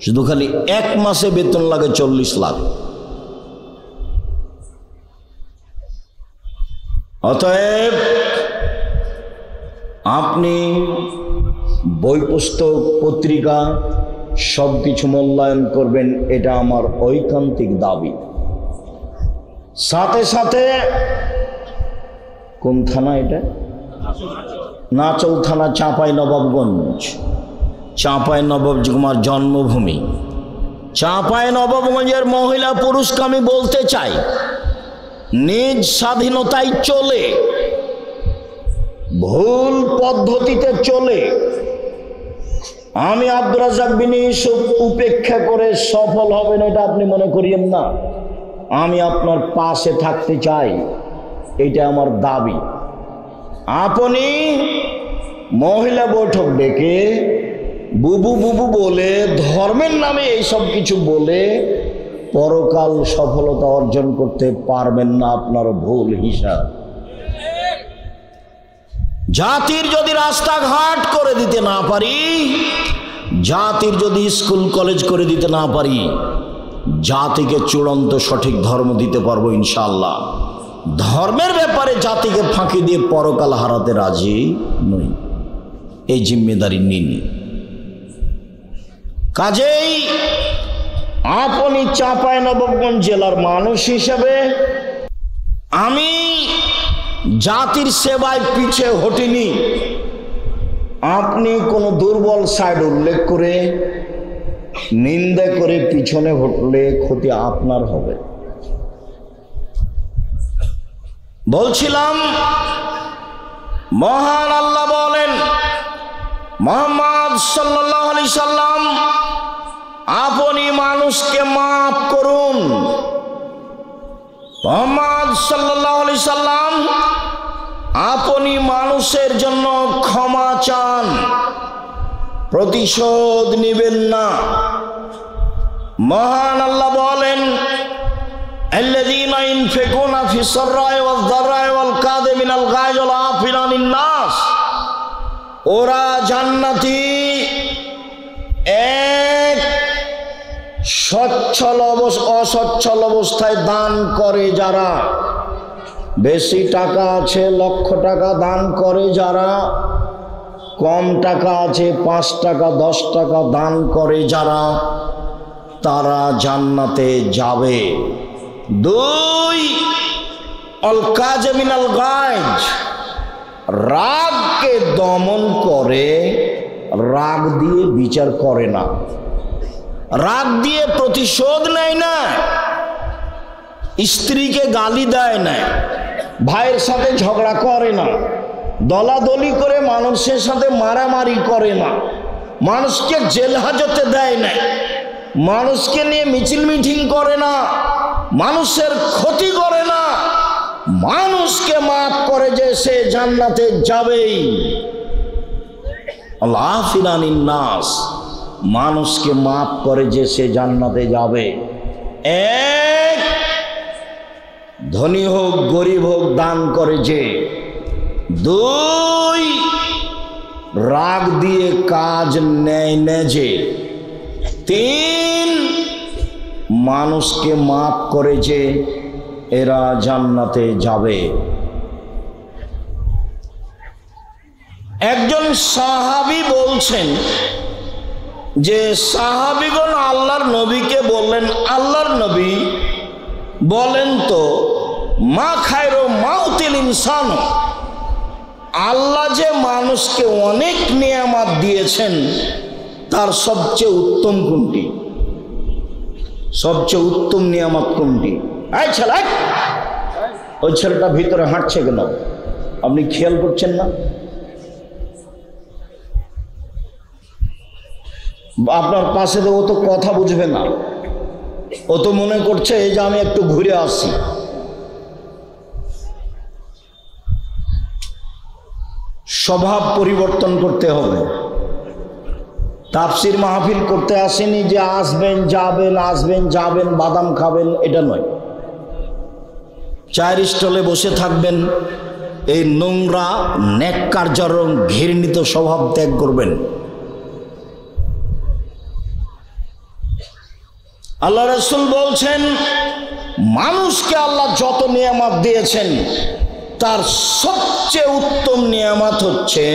শুধু খালি এক মাসে বেতন লাগে 40 লাখ। অতএব আপনি বই পুস্তক পত্রিকা সব কিছু মূল্যায়ন করবেন, এটা আমার ঐকান্তিক দাবি। সাথে সাথে কোন থানা এটা? নাচল থানা, চাঁপাইনবাবগঞ্জ। চাঁপাইনবাবগঞ্জ আমার জন্মভূমি। চাঁপাইনবাবগঞ্জের মহিলা পুরুষকে আমি বলতে চাই, নিজ স্বাধীনতায় চলে, ভুল পদ্ধতিতে চলে আমি আব্দুর রাজ্জাক বিন ইউসুফ উপেক্ষা করে সফল হবেন এটা আপনি মনে করিয়েন না। আমি আপনার পাশে থাকতে চাই, এটা আমার দাবি। আপনি মহিলা বৈঠক ডেকে বুবু বুবু বলে ধর্মের নামে এইসব কিছু বলে পরকাল সফলতা অর্জন করতে পারবেন না, আপনার ভুল হিসাব। জাতির যদি রাস্তাঘাট করে দিতে না পারি, জাতির যদি স্কুল কলেজ করে দিতে না পারি, জাতিকে চূড়ান্ত সঠিক ধর্ম দিতে পারবো ইনশাআল্লাহ। ধর্মের ব্যাপারে জাতিকে ফাঁকি দিয়ে পরকাল হারাতে রাজি নই, এই জিম্মেদারি নিনি। কাজেই আপনি চাঁপাইনবাবগঞ্জ জেলার মানুষ হিসেবে আমি জাতির সেবায় পিছে হটিনি। আপনি কোনো দুর্বল সাইড উল্লেখ করে নিন্দা করে পিছনে হটলে ক্ষতি আপনার হবে। বলছিলাম, মহান আল্লাহ বলেন, মুহাম্মদ সাল্লাল্লাহু আলাইহি সাল্লাম, আপনি মানুষকে মাফ করুন। মুহাম্মদ সাল্লাল্লাহু আলাইহি সাল্লাম, আপনি মানুষের জন্য ক্ষমা চান, প্রতিশোধ নেবেন না। মহান আল্লাহ বলেন, আল্লাযীনা ইনফিকুনা ফিস সাররাই ওয়াজ দাররাই ওয়াল কাযিমিনাল গায়জ ওয়াল আফিনা আনিন নাস, ওরা জান্নাতি এক সচ্ছল অসচ্ছল অবস্থায় দান করে যারা, বেশি টাকা আছে লক্ষ টাকা দান করে যারা, কম টাকা আছে 5 টাকা 10 টাকা দান করে যারা, তারা জান্নাতে যাবে। 2, আল কাযিমিনাল গায়জ, রাগকে দমন করে, রাগ দিয়ে বিচার করে না, রাগ দিয়ে প্রতিশোধ নেয় না, স্ত্রীকে গালি দেয় না, ভাইয়ের সাথে ঝগড়া করে না, দলাদলি করে মানুষের সাথে মারামারি করে না, মানুষকে জেল হাজতে দেয় না, মানুষকে নিয়ে মিছিল মিটিং করে না, মানুষের ক্ষতি করে না, মানুষকে মাফ করে যে সে জান্নাতে যাবেই। আল্লাহ আফিনানিন নাস, মানুষকে মাফ করে যে সে জান্নাতে যাবে। 1, ধনী হোক গরিব হোক দান করে যে। 2, রাগ দিয়ে কাজ নেয় না যে। 3, মানুষকে মাফ করে যে, এরা জান্নাতে যাবে। একজন সাহাবী বলছেন যে সাহাবীগণ আল্লাহর নবীকে বললেন, আল্লাহর নবী বলেন তো, মা খায়রু মাউতিল ইনসান, আল্লাহ যে মানুষকে অনেক নিয়ামত দিয়েছেন তার সবচেয়ে উত্তম কোনটি? সবচেয়ে উত্তম নিয়ামত কোনটি? এই ছেলে, ওই ছেলেটা ভিতরে হাঁটছে কেন? আপনি খেয়াল করছেন না? আপনার পাশে তো ও তো কথা বুঝবে না, ও তো মনে করছে যে আমি একটু ঘুরে আসি। স্বভাব পরিবর্তন করতে হবে। তাফসির মাহফিল করতে আসেনি যে আসবেন যাবেন আসবেন যাবেন বাদাম খাবেন, এটা নয়। চায়ের স্টলে বসে থাকবেন, এই নোংরা ন্যাক্কারজনক ঘৃণিত স্বভাব ত্যাগ করবেন। আল্লাহ রাসূল বলছেন, মানুষকে আল্লাহ যত নিয়ামত দিয়েছেন তার সবচেয়ে উত্তম নিয়ামত হচ্ছে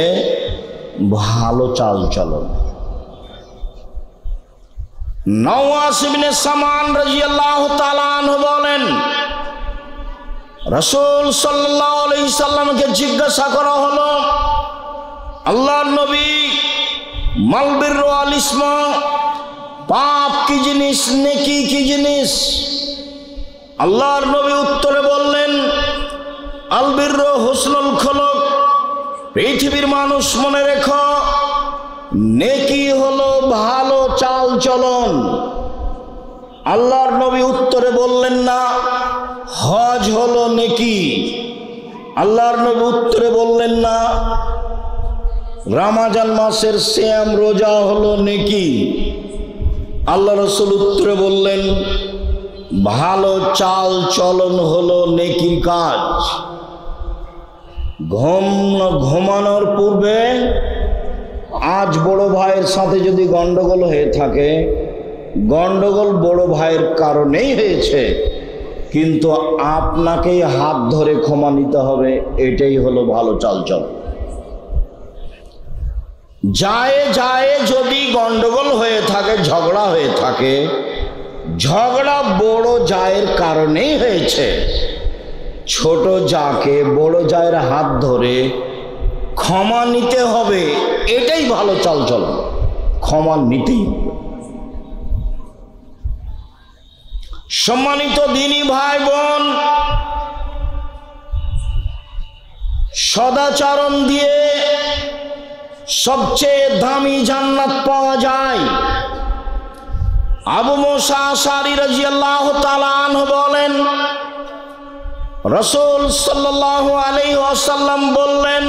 ভালো চাল চলন। নওয়াস ইবনে সামান রাদিয়াল্লাহু তাআলা আনহু বলেন, রাসূল সাল্লাল্লাহু আলাইহি সাল্লামকে জিজ্ঞাসা করা হলো, আল্লাহর নবী, মাল বিররু ওয়াল ইসমা, পাপ কি জিনিস, নেকি কি জিনিস? আল্লাহর নবী উত্তরে বললেন, আল বিররু হুসনুল খুলুক, পৃথিবীর মানুষ মনে রেখো, নেকি হলো ভালো চাল চলন, আল্লাহর নবী উত্তরে বললেন না হজ হলো নেকি। আল্লাহর নবী উত্তরে বললেন না রমজান মাসের সিয়াম রোজা হলো নেকি। আল্লাহ রাসূল উত্তরে বললেন ভালো চাল চলন হলো নেকির কাজ। ঘুমানোর পূর্বে আজ বড় ভাইয়ের সাথে যদি গন্ডগোল হয়ে থাকে, গন্ডগোল বড় ভাইয়ের কারণেই হয়েছে, কিন্তু আপনাকেই হাত ধরে ক্ষমা নিতে হবে, এটাই হলো ভালো চালচল। যায় যায় যদি গন্ডগোল হয়ে থাকে, ঝগড়া হয়ে থাকে, ঝগড়া বড় জায়ের কারণেই হয়েছে, ছোট জাকে বড় জায়ের হাত ধরে ক্ষমা নিতে হবে, এটাই ভালো চালচল। ক্ষমা নিতেই হবে। সম্মানিত দিনী ভাই বোন, সদাচরণ দিয়ে সবচেয়ে দামি জান্নাত পাওয়া যায়। আবু মুসা আশআরী রাদিয়াল্লাহু তাআলা আনহু বলেন, রাসূল সাল্লাল্লাহু আলাইহি ওয়াসাল্লাম বললেন,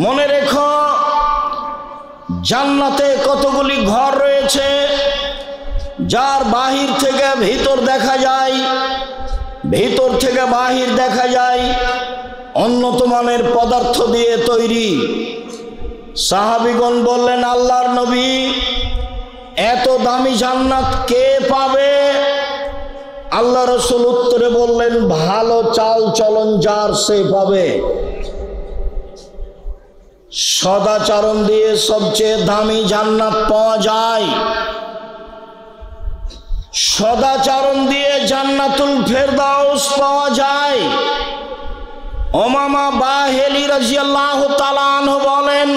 মনে রেখো জান্নাতে কতগুলি ঘর রয়েছে, যার বাহির থেকে ভিতর দেখা যায়, ভিতর থেকে বাহির দেখা যায়, উন্নত মানের পদার্থ দিয়ে তৈরি। সাহাবীগণ বললেন, আল্লাহর নবী, এত দামি জান্নাত কে পাবে? আল্লাহ রাসূল উত্তরে বললেন, ভালো চাল চলন যার সে পাবে। সদাচরণ দিয়ে সবচেয়ে দামি জান্নাত পাওয়া যায়। সদাচরণ দিয়ে জান্নাতুল ফেরদাউস পাওয়া যায়। উমামা বাহিলি রাদিয়াল্লাহু তাআলা আনহু বলেন,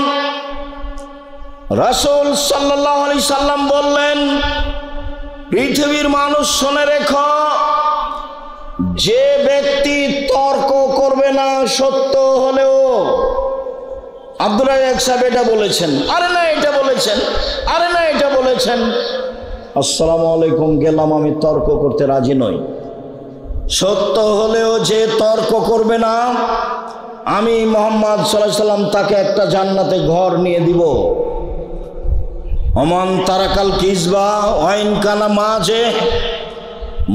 রাসূল সাল্লাল্লাহু আলাইহি সাল্লাম বললেন, পৃথিবীর মানুষ শুনে রেখো, যে ব্যক্তি তর্ক করবে না সত্য হলেও, আব্দুল্লাহ এক সাহেব এটা বলেছেন, আরে না এটা বলেছেন, আরে না এটা বলেছেন, আসসালামু আলাইকুম, গেলাম, আমি তর্ক করতে রাজি নই। সত্য হলেও যে তর্ক করবে না, আমি মুহাম্মদ সাল্লাল্লাহু আলাইহি সাল্লাম তাকে একটা জান্নাতে ঘর নিয়ে দিব। ওমান তারাকাল কিসবা ওয়াইন কানা মাঝে,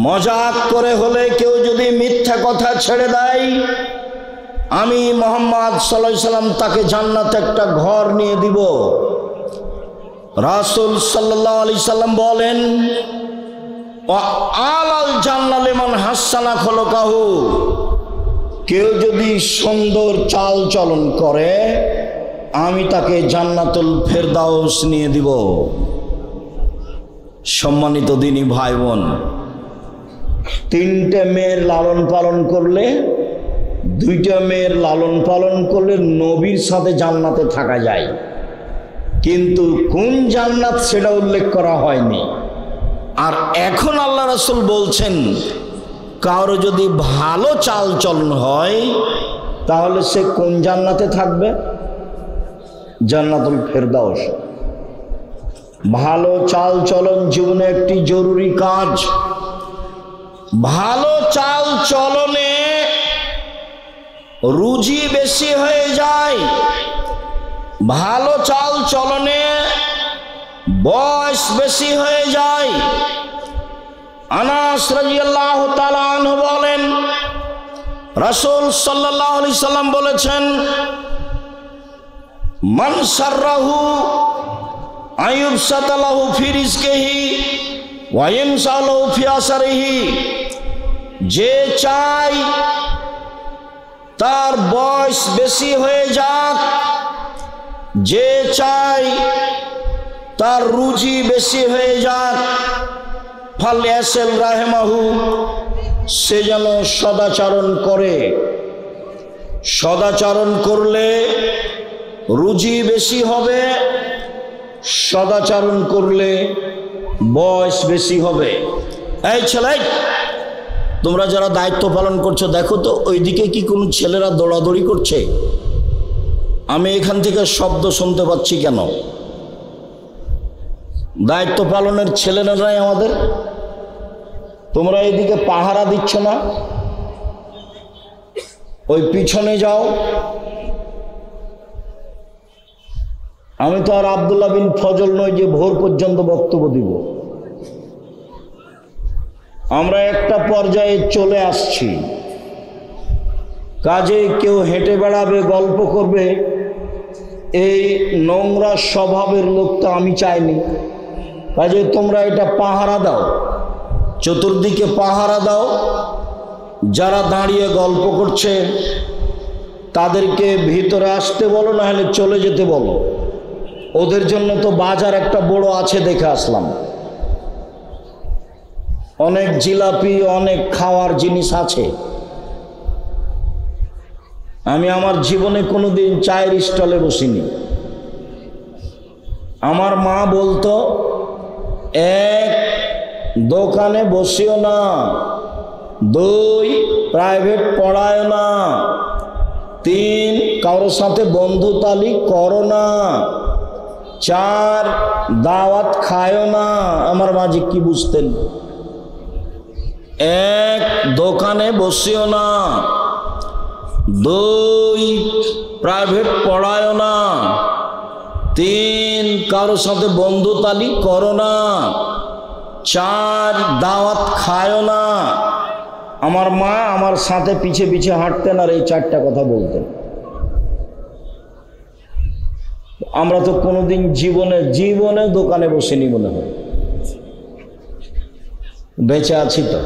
মজাক করে হলে কেউ যদি মিথ্যা কথা ছেড়ে দেয়, আমি মুহাম্মদ সাল্লাল্লাহু আলাইহি সাল্লাম তাকে জান্নাতে একটা ঘর নিয়ে দিব। রাসূল সাল্লাল্লাহু আলাইহি সাল্লাম বলেন, আলাল জান্নাহ লিমান হাসানা খলকাহু, কেউ যদি সুন্দর চাল চলন করে, আমি তাকে জান্নাতুল ফেরদাউস নিয়ে দিব। সম্মানিত দিনী ভাই বোন, তিনটে মেয়ের লালন পালন করলে, দুইটা মেয়ের লালন পালন করলে নবীর সাথে জান্নাতে থাকা যায়, কিন্তু কোন জান্নাত সেটা উল্লেখ করা হয়নি। আর এখন আল্লাহ রাসূল বলছেন, কারো যদি ভালো চাল চলন হয়, তাহলে সে কোন জান্নাতে থাকবে? জান্নাতুল ফেরদাউস। ভালো চাল চলন জীবনে একটি জরুরি কাজ। ভালো চাল চলনে রুজি বেশি হয়ে যায়, ভালো চাল চলনে বয়স বেশি হয়ে যায়। আনাস রাদিয়াল্লাহু তাআলা আনহু বলেন, রাসূল সাল্লাল্লাহু আলাইহি সাল্লাম বলেছেন, মান সাররাহু আইয়ুবসাতা লাহু ফি রিজকিহি ওয়া ইয়ানসালু ফি আসরিহি, যে চায় তার বয়স বেশি হয়ে যাক, যে চায় তার রুজি বেশি হয়ে যাক, ফালইয়াসিল রাহিমাহু, সে যেন সদাচরণ করে। সদাচরণ করলে রুজি বেশি হবে, সদাচরণ করলে বয়স বেশি হবে। এই ছেলে, তোমরা যারা দায়িত্ব পালন করছো, দেখো তো ওইদিকে কি কোনো ছেলেরা দৌড়াদৌড়ি করছে? আমি এখান থেকে শব্দ শুনতে পাচ্ছি কেন? দায়িত্ব পালনের ছেলেরাই আমাদের। তোমরা এদিকে পাহারা দিচ্ছ না, ওই পিছনে যাও। আমি তো আর আব্দুল্লাহ বিন ফজল নই যে ভোর পর্যন্ত বক্তব্য দিব। আমরা একটা পর্যায়ে চলে আসছি, কাজে কেউ হেঁটে বেড়াবে, গল্প করবে, এই নোংরা স্বভাবের লোকটা আমি চাইনি। কাজে তোমরা এটা পাহারা দাও, চতুর্দিকে পাহারা দাও। যারা দাঁড়িয়ে গল্প করছে তাদেরকে ভিতরে আসতে বলো, না হলে চলে যেতে বলো। ওদের জন্য তো বাজার একটা বড় আছে, দেখে আসলাম। অনেক জিলাপি, অনেক খাওয়ার জিনিস আছে। আমি আমার জীবনে কোনোদিন চায়ের স্টলে বসিনি। আমার মা বলতো, এক, দোকানে বসিও না, দুই, প্রাইভেট পড়ায় না, তিন, কারোর সাথে বন্ধুতালি করো না, চার, দাওয়াত খায়ও না। আমার মাঝে কি বুঝতেন? এক, দোকানে বসিও না, দুই, প্রাইভেট পড়ায় না, তিন, কারোর সাথে বন্ধুতালি করো না, চার, দাওয়াত খায়ও না। আমার মা আমার সাথে পিছে পিছে হাঁটতেন আর এই চারটা কথা বলতেন। আমরা তো কোনোদিন জীবনে দোকানে বসিনি মনে হয়। বেঁচে আছি তো।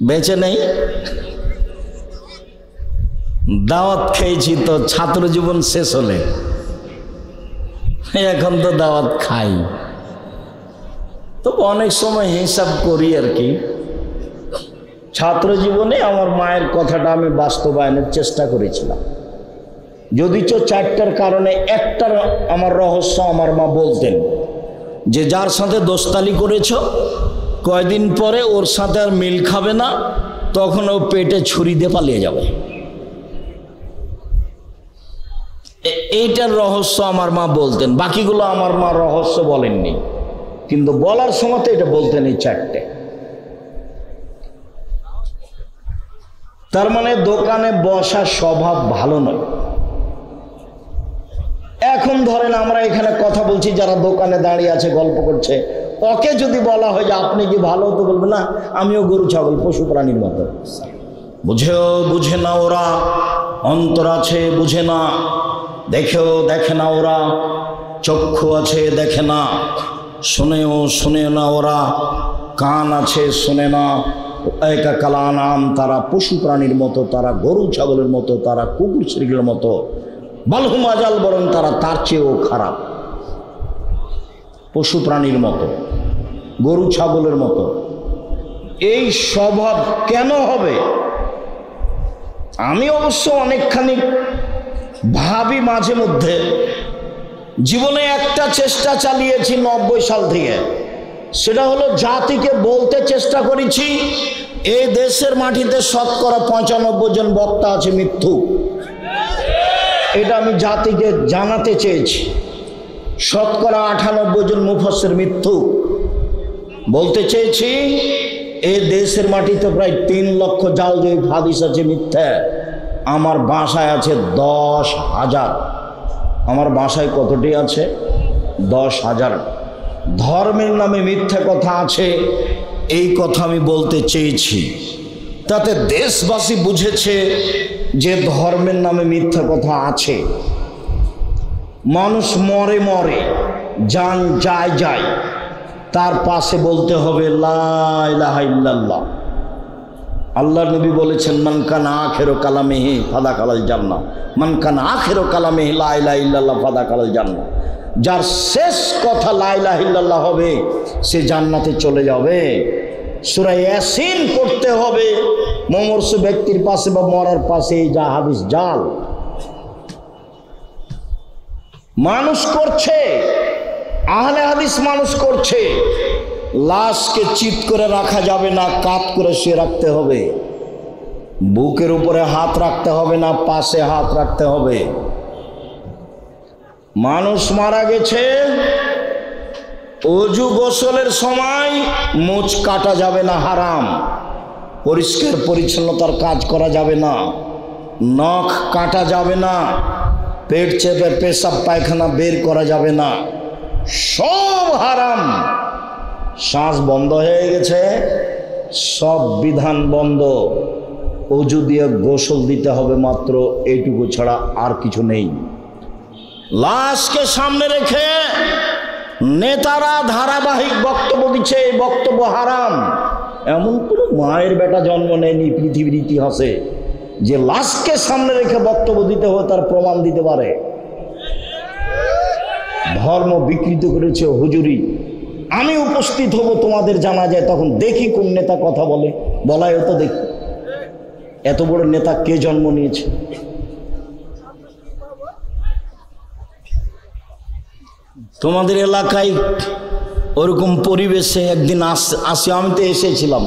বেঁচে নেই, দাওয়াত খেয়েছি তো ছাত্র জীবন শেষ হলে, এখন তো দাওয়াত খাই। তবে অনেক সময় হিসাব করি আর কি। ছাত্র জীবনে আমার মায়ের কথাটা আমি বাস্তবায়নের চেষ্টা করেছিলাম, যদিচ চারটার কারণে একটার আমার রহস্য আমার মা বলতেন যে যার সাথে দোস্তালি করেছ কয়দিন পরে ওর সাথে আর মিল খাবে না, তখন ও পেটে ছুরি দিয়ে পালিয়ে যাবে। এইটার রহস্য আমার মা বলতেন। বাকিগুলো আমার মা রহস্য বলেননি, কিন্তু বলার সময় তো এটা বলতেন এই চারটে। তার মানে দোকানে বসার স্বভাব ভালো নয়। এখন ধরেন আমরা এখানে কথা বলছি, যারা দোকানে দাঁড়িয়ে আছে গল্প করছে, ওকে যদি বলা হয় যে আপনি কি ভালো, তো বলবে না আমিও গরু ছাগল পশু প্রাণীর মতো। বুঝে না ওরা, অন্তর আছে বুঝে না, দেখে না ওরা, চক্ষু আছে দেখে না, শোনে না ওরা, কান আছে শোনে না। একা কালা নাম, তারা পশু প্রাণীর মতো, তারা গরু ছাগলের মতো, তারা কুকুর শ্রীগুলোর মতো, বালহুম আজাল, বরং তারা তার চেয়েও খারাপ। পশু প্রাণীর মতো, গরু ছাগলের মতো। এই স্বভাব কেন হবে? আমি অবশ্য অনেকখানি ভাবি মাঝে মধ্যে। জীবনে একটা চেষ্টা চালিয়েছি 90 সাল থেকে, সেটা হলো জাতিকে বলতে চেষ্টা করেছি এই দেশের মাটিতে শতকরা 95 জন বক্তা আছে মিথ্যু। এটা আমি জাতিকে জানাতে চেয়েছি। শতকরা 98 জন মুফাসসির মিথ্যু। বলতে চেয়েছি এই দেশের মাটিতে প্রায় 3 লক্ষ জাল জয়ীফ হাদিস আছে মিথ্যা। আমার বাসায় আছে 10,000। আমার বাসায় কতটি আছে? 10,000। ধর্মের নামে মিথ্যা কথা আছে, এই কথা আমি বলতে চেয়েছি। তাতে দেশবাসী বুঝেছে যে ধর্মের নামে মিথ্যা কথা আছে। মানুষ মরে, জান যায়, তার পাশে বলতে হবে লা ইলাহা ইল্লাল্লাহ। আল্লাহর নবী বলেছেন, মান কানা আখিরু কালামিহি ফাদাখালাল জান্নাহ, মান কানা আখিরু কালামিহি লা ইলাহা ইল্লাল্লাহ ফাদাখালাল জান্নাহ। যার শেষ কথা লা ইলাহা ইল্লাল্লাহ হবে, সে জান্নাতে চলে যাবে। সূরা ইয়াসিন পড়তে হবে মুমূর্ষ ব্যক্তির পাশে বা মরার পাশে, এই যা হাদিস জাল মানুষ করছে, আহলে হাদিস মানুষ করছে। লাশকে চিৎ করে রাখা যাবে না, কাত করে শুয়ে রাখতে হবে। বুকের উপরে হাত রাখতে হবে না, পাশে হাত রাখতে হবে। মানুষ মারা গেছে, অজু গোসলের সময় মুছ কাটা যাবে না, হারাম। পরিষ্কার পরিচ্ছন্নতার কাজ করা যাবে না, নখ কাটা যাবে না, পেট চেপে পেশাব পায়খানা বের করা যাবে না, সব হারাম। শ্বাস বন্ধ হয়ে গেছে, সব বিধান বন্ধ। অজু দিয়ে গোসল দিতে হবে মাত্র, এইটুকু ছাড়া আর কিছু নেই। লাশকে সামনে রেখে নেতারা ধারাবাহিক বক্তব্য দিচ্ছে, এই বক্তব্য হারাম। এমন কোনো মায়ের বেটা জন্ম নেয়নি পৃথিবীর ইতিহাসে যে লাশকে সামনে রেখে বক্তব্য দিতে হবে তার প্রমাণ দিতে পারে। ধর্ম বিকৃত করেছে হুজুরি। আমি উপস্থিত হব তোমাদের জানাজায়, তখন দেখি কোন নেতা কথা বলে, বলাই হতো দেখি এত বড় নেতা কে জন্ম নিয়েছে। তোমাদের এলাকায় ওরকম পরিবেশে একদিন আসি, আমি তো এসেছিলাম।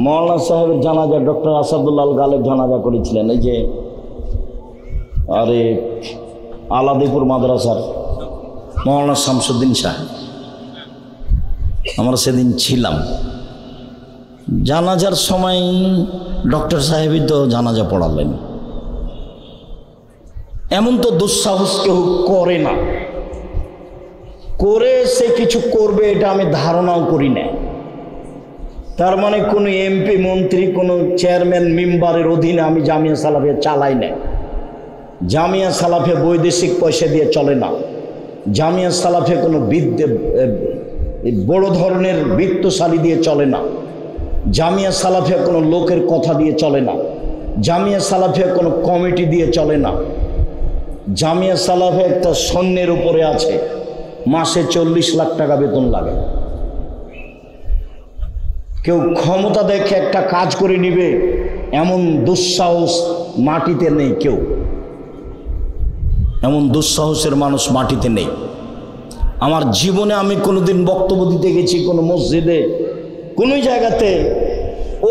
মৌলানা সাহেবের জানাজা, ডক্টর আসাদুল্লাহ গালেব জানাজা করেছিলেন, এই যে আরে আলাদিপুর মাদ্রাসার মৌলানা শামসুদ্দিন সাহেব। আমরা সেদিন ছিলাম। জানাজার সময় ডক্টর সাহেবই তো জানাজা পড়ালেন। এমন তো দুঃসাহস কেউ করে না, করে সে কিছু করবে এটা আমি ধারণাও করি না। তার মানে কোনো এমপি মন্ত্রী কোনো চেয়ারম্যান মেম্বারের অধীনে আমি জামিয়া সালাফিয়া চালাই না। জামিয়া সালাফিয়া বৈদেশিক পয়সা দিয়ে চলে না। জামিয়া সালাফিয়া কোনো বড় ধরনের বিত্তশালী দিয়ে চলে না। জামিয়া সালাফিয়া কোনো লোকের কথা দিয়ে চলে না। জামিয়া সালাফিয়া কোনো কমিটি দিয়ে চলে না। জামিয়া সালাফিয়া একটা সৈন্যের উপরে আছে, মাসে 40 লাখ টাকা বেতন লাগে। কেউ ক্ষমতা দেখে একটা কাজ করে নিবে এমন দুঃসাহস মাটিতে নেই। কেউ এমন দুঃসাহসের মানুষ মাটিতে নেই। আমার জীবনে আমি কোনোদিন বক্তব্য দিতে গেছি কোনো মসজিদে, কোনো জায়গাতে,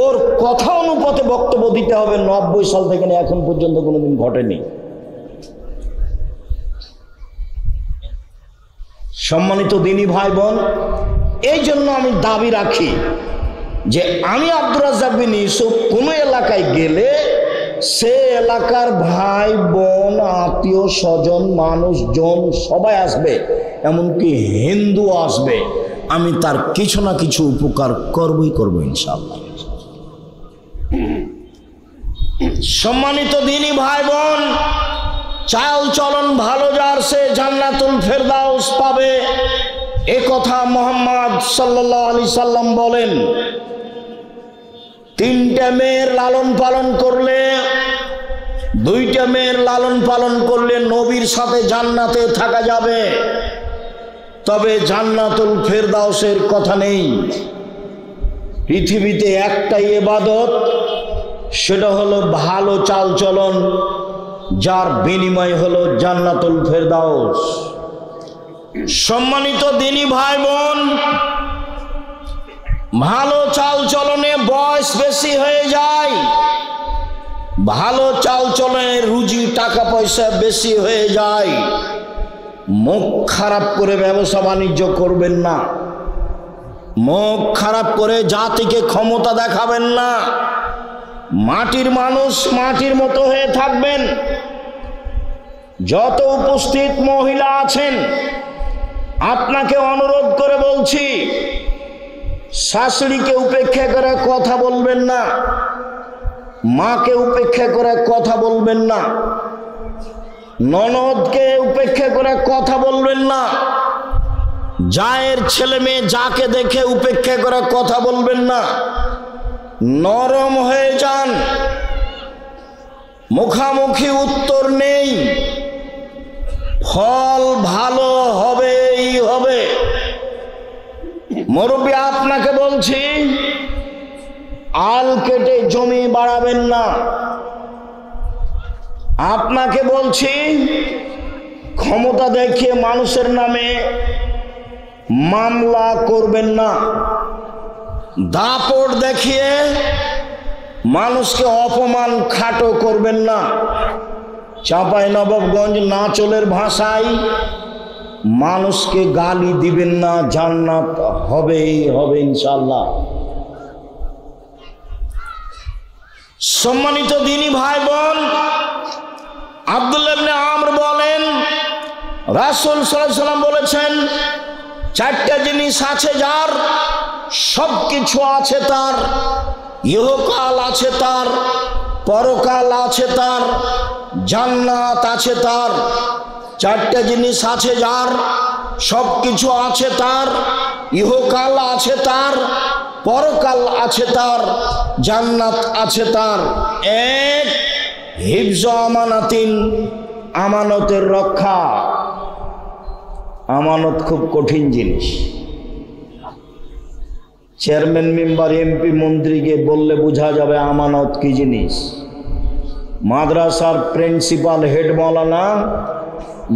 ওর কথা অনুপাতে বক্তব্য দিতে হবে 90 সাল থেকে এখন পর্যন্ত কোনোদিন ঘটেনি। সম্মানিত দিনী ভাই বোন, এই জন্য আমি দাবি রাখি যে আমি আব্দুর রাজ্জাক বিন ইউসুফ কোনো এলাকায় গেলে সে এলাকার ভাই বোন আত্মীয় স্বজন মানুষজন সবাই আসবে, এমনকি হিন্দু আসবে, আমি তার কিছু না কিছু উপকার করবই করবো ইনশাআল্লাহ। সম্মানিত দিনী ভাই বোন, চাল চলন ভালো যার সে জান্নাতুল ফেরদাউস পাবে, এ কথা মুহাম্মদ সাল্লাল্লাহু আলাইহি সাল্লাম বলেন। 3টা মেয়ের লালন পালন করলে, 2টা মেয়ের লালন পালন করলে নবীর সাথে জান্নাতে থাকা যাবে, তবে জান্নাতুল ফেরদাউসের কথা নেই। পৃথিবীতে একটাই ইবাদত, সেটা হলো ভালো চাল চলন, যার বিনিময় হলো জান্নাতুল ফেরদাউস। সম্মানিত দিনী ভাই বোন, ভালো চাল চলনে বয়স বেশি হয়ে যায়, ভালো চাল চলনে রুজি টাকা পয়সা বেশি হয়ে যায়। মুখ খারাপ করে ব্যবসা বাণিজ্য করবেন না, মুখ খারাপ করে জাতিকে ক্ষমতা দেখাবেন না। মাটির মানুষ মাটির মতো হয়ে থাকবেন। যত উপস্থিত মহিলা আছেন, আপনাকে অনুরোধ করে বলছি, শাশুড়িকে উপেক্ষা করে কথা বলবেন না, মাকে উপেক্ষা করে কথা বলবেন না, ননদকে উপেক্ষা করে কথা বলবেন না, জায়ের ছেলে মেয়ে যাকে দেখে উপেক্ষা করে কথা বলবেন না। নরম হয়ে যান, মুখামুখি উত্তর নেই, ফল ভালো হবেই হবে। মুরব্বী আপনাকে বলছি, আল কেটে জমি বাড়াবেন না। আপনাকে বলছি, ক্ষমতা দেখিয়ে মানুষের নামে মামলা করবেন না। দাপট দেখিয়ে মানুষকে অপমান খাটো করবেন না। চাঁপাইনবাবগঞ্জ নাচলের ভাষায় মানুষকে গালি দিবেন না, জান্নাত হবেই হবে ইনশাআল্লাহ। সম্মানিত দিনী ভাই বোন, আব্দুল্লাহ ইবনে আমর বলেন রাসূল সাল্লাল্লাহু আলাইহি ওয়াসাল্লাম বলেছেন, চারটা জিনিস আছে যার, সব কিছু আছে তার, ইহকাল আছে তার, পরকাল আছে তার, জান্নাত আছে তার। চারটা জিনিস আছে যার, সব কিছু আছে তার, ইহকাল আছে তার, পরকাল আছে তার, জান্নাত আছে তার। এক, হিফজ আমানাতিন, আমানতের রক্ষা। আমানত খুব কঠিন জিনিস। চেয়ারম্যান মেম্বার এমপি মন্ত্রীকে বললে বোঝা যাবে আমানত কি জিনিস। মাদ্রাসার প্রিন্সিপাল হেড মাওলানা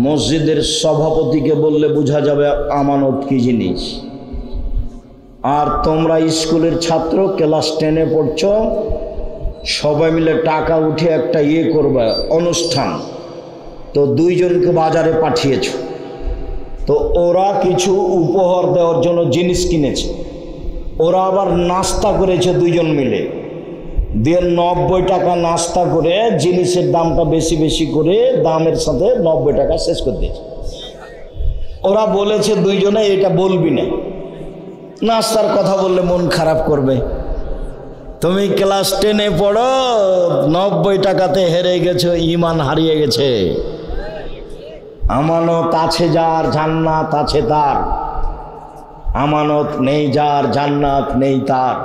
মসজিদের সভাপতিকে বললে বোঝা যাবে আমানত কি জিনিস। আর তোমরা স্কুলের ছাত্র, ক্লাস 10-এ পড়ছ, সবাই মিলে টাকা উঠে একটা করবে অনুষ্ঠান, তো দুইজনকে বাজারে পাঠিয়েছ, তো ওরা কিছু উপহার দেওয়ার জন্য জিনিস কিনেছে, ওরা আবার নাস্তা করেছে দুইজন মিলে, দিয়ে 90 টাকা নাস্তা করে জিনিসের দামটা বেশি বেশি করে দামের সাথে 90 টাকা শেষ করে দিয়েছে। ওরা বলেছে দুইজনে এটা বলবি না, নাস্তার কথা বললে মন খারাপ করবে। তুমি ক্লাস 10-এ পড়ো, 90 টাকাতে হেরে গেছো, ঈমান হারিয়ে গেছে। আমানত আছে যার, জান্নাত আছে তার। আমানত নেই যার, জান্নাত নেই তার।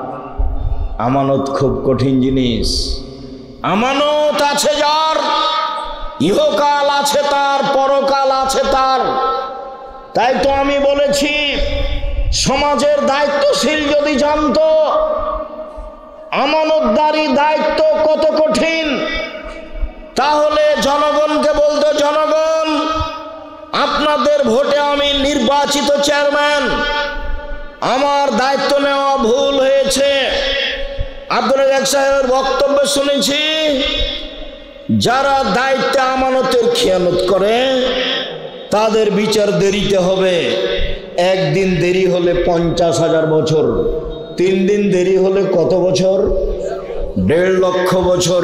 আমানত খুব কঠিন জিনিস। আমানত আছে যার, ইহকাল আছে তার, পরকাল আছে তার। তাই তো আমি বলেছি, সমাজের দায়িত্বশীল যদি জানতো আমানতদারি দায়িত্ব কত কঠিন, তাহলে জনগণকে বলতো, জনগণ আপনাদের ভোটে আমি নির্বাচিত চেয়ারম্যান, আমার দায়িত্ব নেওয়া ভুল হয়েছে। আব্দুল রাজ্জাক সাহেবের বক্তব্য শুনেছি, যারা দায়িত্বে আমানতের খেয়ানত করে তাদের বিচার দেরিতে হবে। একদিন দেরি হলে 50,000 বছর, 3 দিন দেরি হলে কত বছর? 1.5 লক্ষ বছর।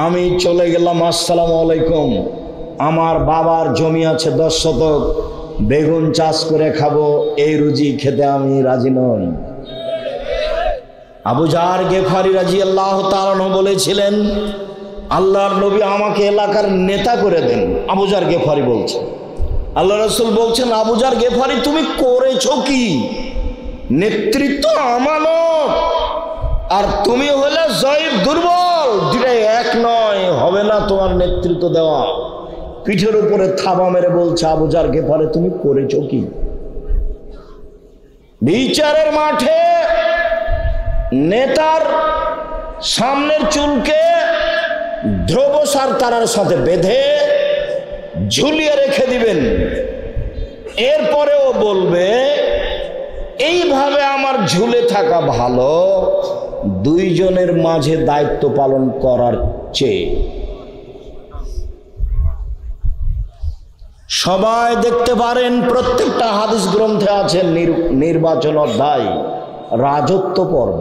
আমি চলে গেলাম, আসসালামু আলাইকুম, আমার বাবার জমি আছে 10 শতক, বেগুন চাষ করে খাবো, এই রুজি খেতে আমি রাজি নই। আবু জার গেফারি রাদিয়াল্লাহু তাআলা আনহু বলেছিলেন, আল্লাহর নবী আমাকে এলাকার নেতা করে দেন। আবু জার গেফারি বলছে, আল্লাহ রাসূল বলছেন, আবু জার গেফারি তুমি করেছো কি? নেতৃত্ব আমানত, আর তুমি হলে জয়ীফ, দুর্বল, দুটাই এক নয়, হবে না তোমার নেতৃত্ব দেওয়া। পিঠের উপরে থাবা মেরে বলছে, আবু জার গেফারি তুমি করেছো কি? বিচারের মাঠে নেতার সামনের চুলকে ধ্রুবসার তারার সাথে বেঁধে ঝুলিয়ে রেখে দিবেন। এরপরেও বলবে, এইভাবে আমার ঝুলে থাকা ভালো দুইজনের মাঝে দায়িত্ব পালন করার চেয়ে। সবাই দেখতে পারেন, প্রত্যেকটা হাদিস গ্রন্থে আছে নির্বাচন অধ্যায়, রাজত্ব পর্ব।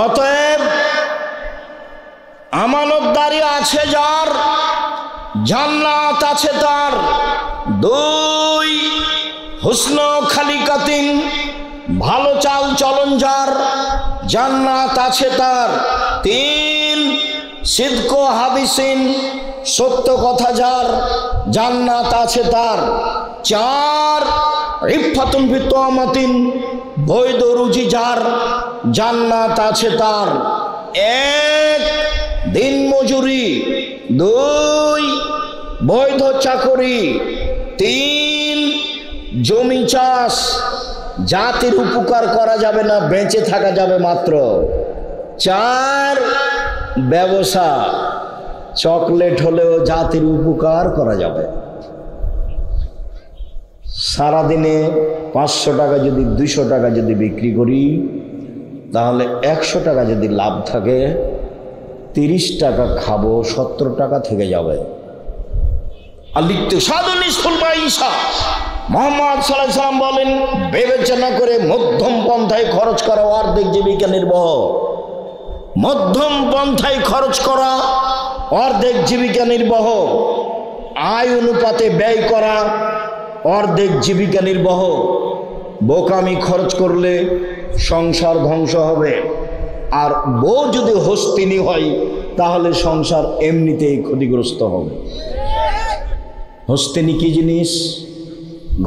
অতএব আমানতদারি আছে যার, জান্নাত আছে তার। 2, হুসন খালিকাতিন, ভালো চাল চলন যার, জান্নাত আছে তার। 3, সিদক হাদিসিন, সত্য কথা যার, জান্নাত আছে তার। 4, ইফাতুন বিতমাতিন, বৈধ রুজি যার, জান্নাত আছে তার। 1, দিন মজুরি। 2, বৈধ চাকরি। 3, জমি চাষ, জাতির উপকার করা যাবে না, বেঁচে থাকা যাবে মাত্র। 4, ব্যবসা, চকলেট হলেও জাতির উপকার করা যাবে। সারাদিনে 500 টাকা যদি 200 টাকা যদি বিক্রি করি, তাহলে 100 টাকা যদি লাভ থাকে, 30 টাকা খাবো, 70 টাকা থেকে যাবে। আর লিখতে সাধনিষ্ঠুল মাইশা মোহাম্মদ সাল্লাল্লাহু আলাইহি ওয়াসাল্লাম বলেন, বিবেচনা করে মধ্যম পন্থায় খরচ করা অর্ধেক জীবিকা নির্বাহ। মধ্যম পন্থায় খরচ করা অর্ধেক জীবিকা নির্বাহ। আয় অনুপাতে ব্যয় করা অর্ধেক জীবিকা নির্বাহ। বোকামি খরচ করলে সংসার ধ্বংস হবে। আর বউ যদি হস্তিনী হয় তাহলে সংসার এমনিতেই ক্ষতিগ্রস্ত হবে। হস্তিনী কি জিনিস?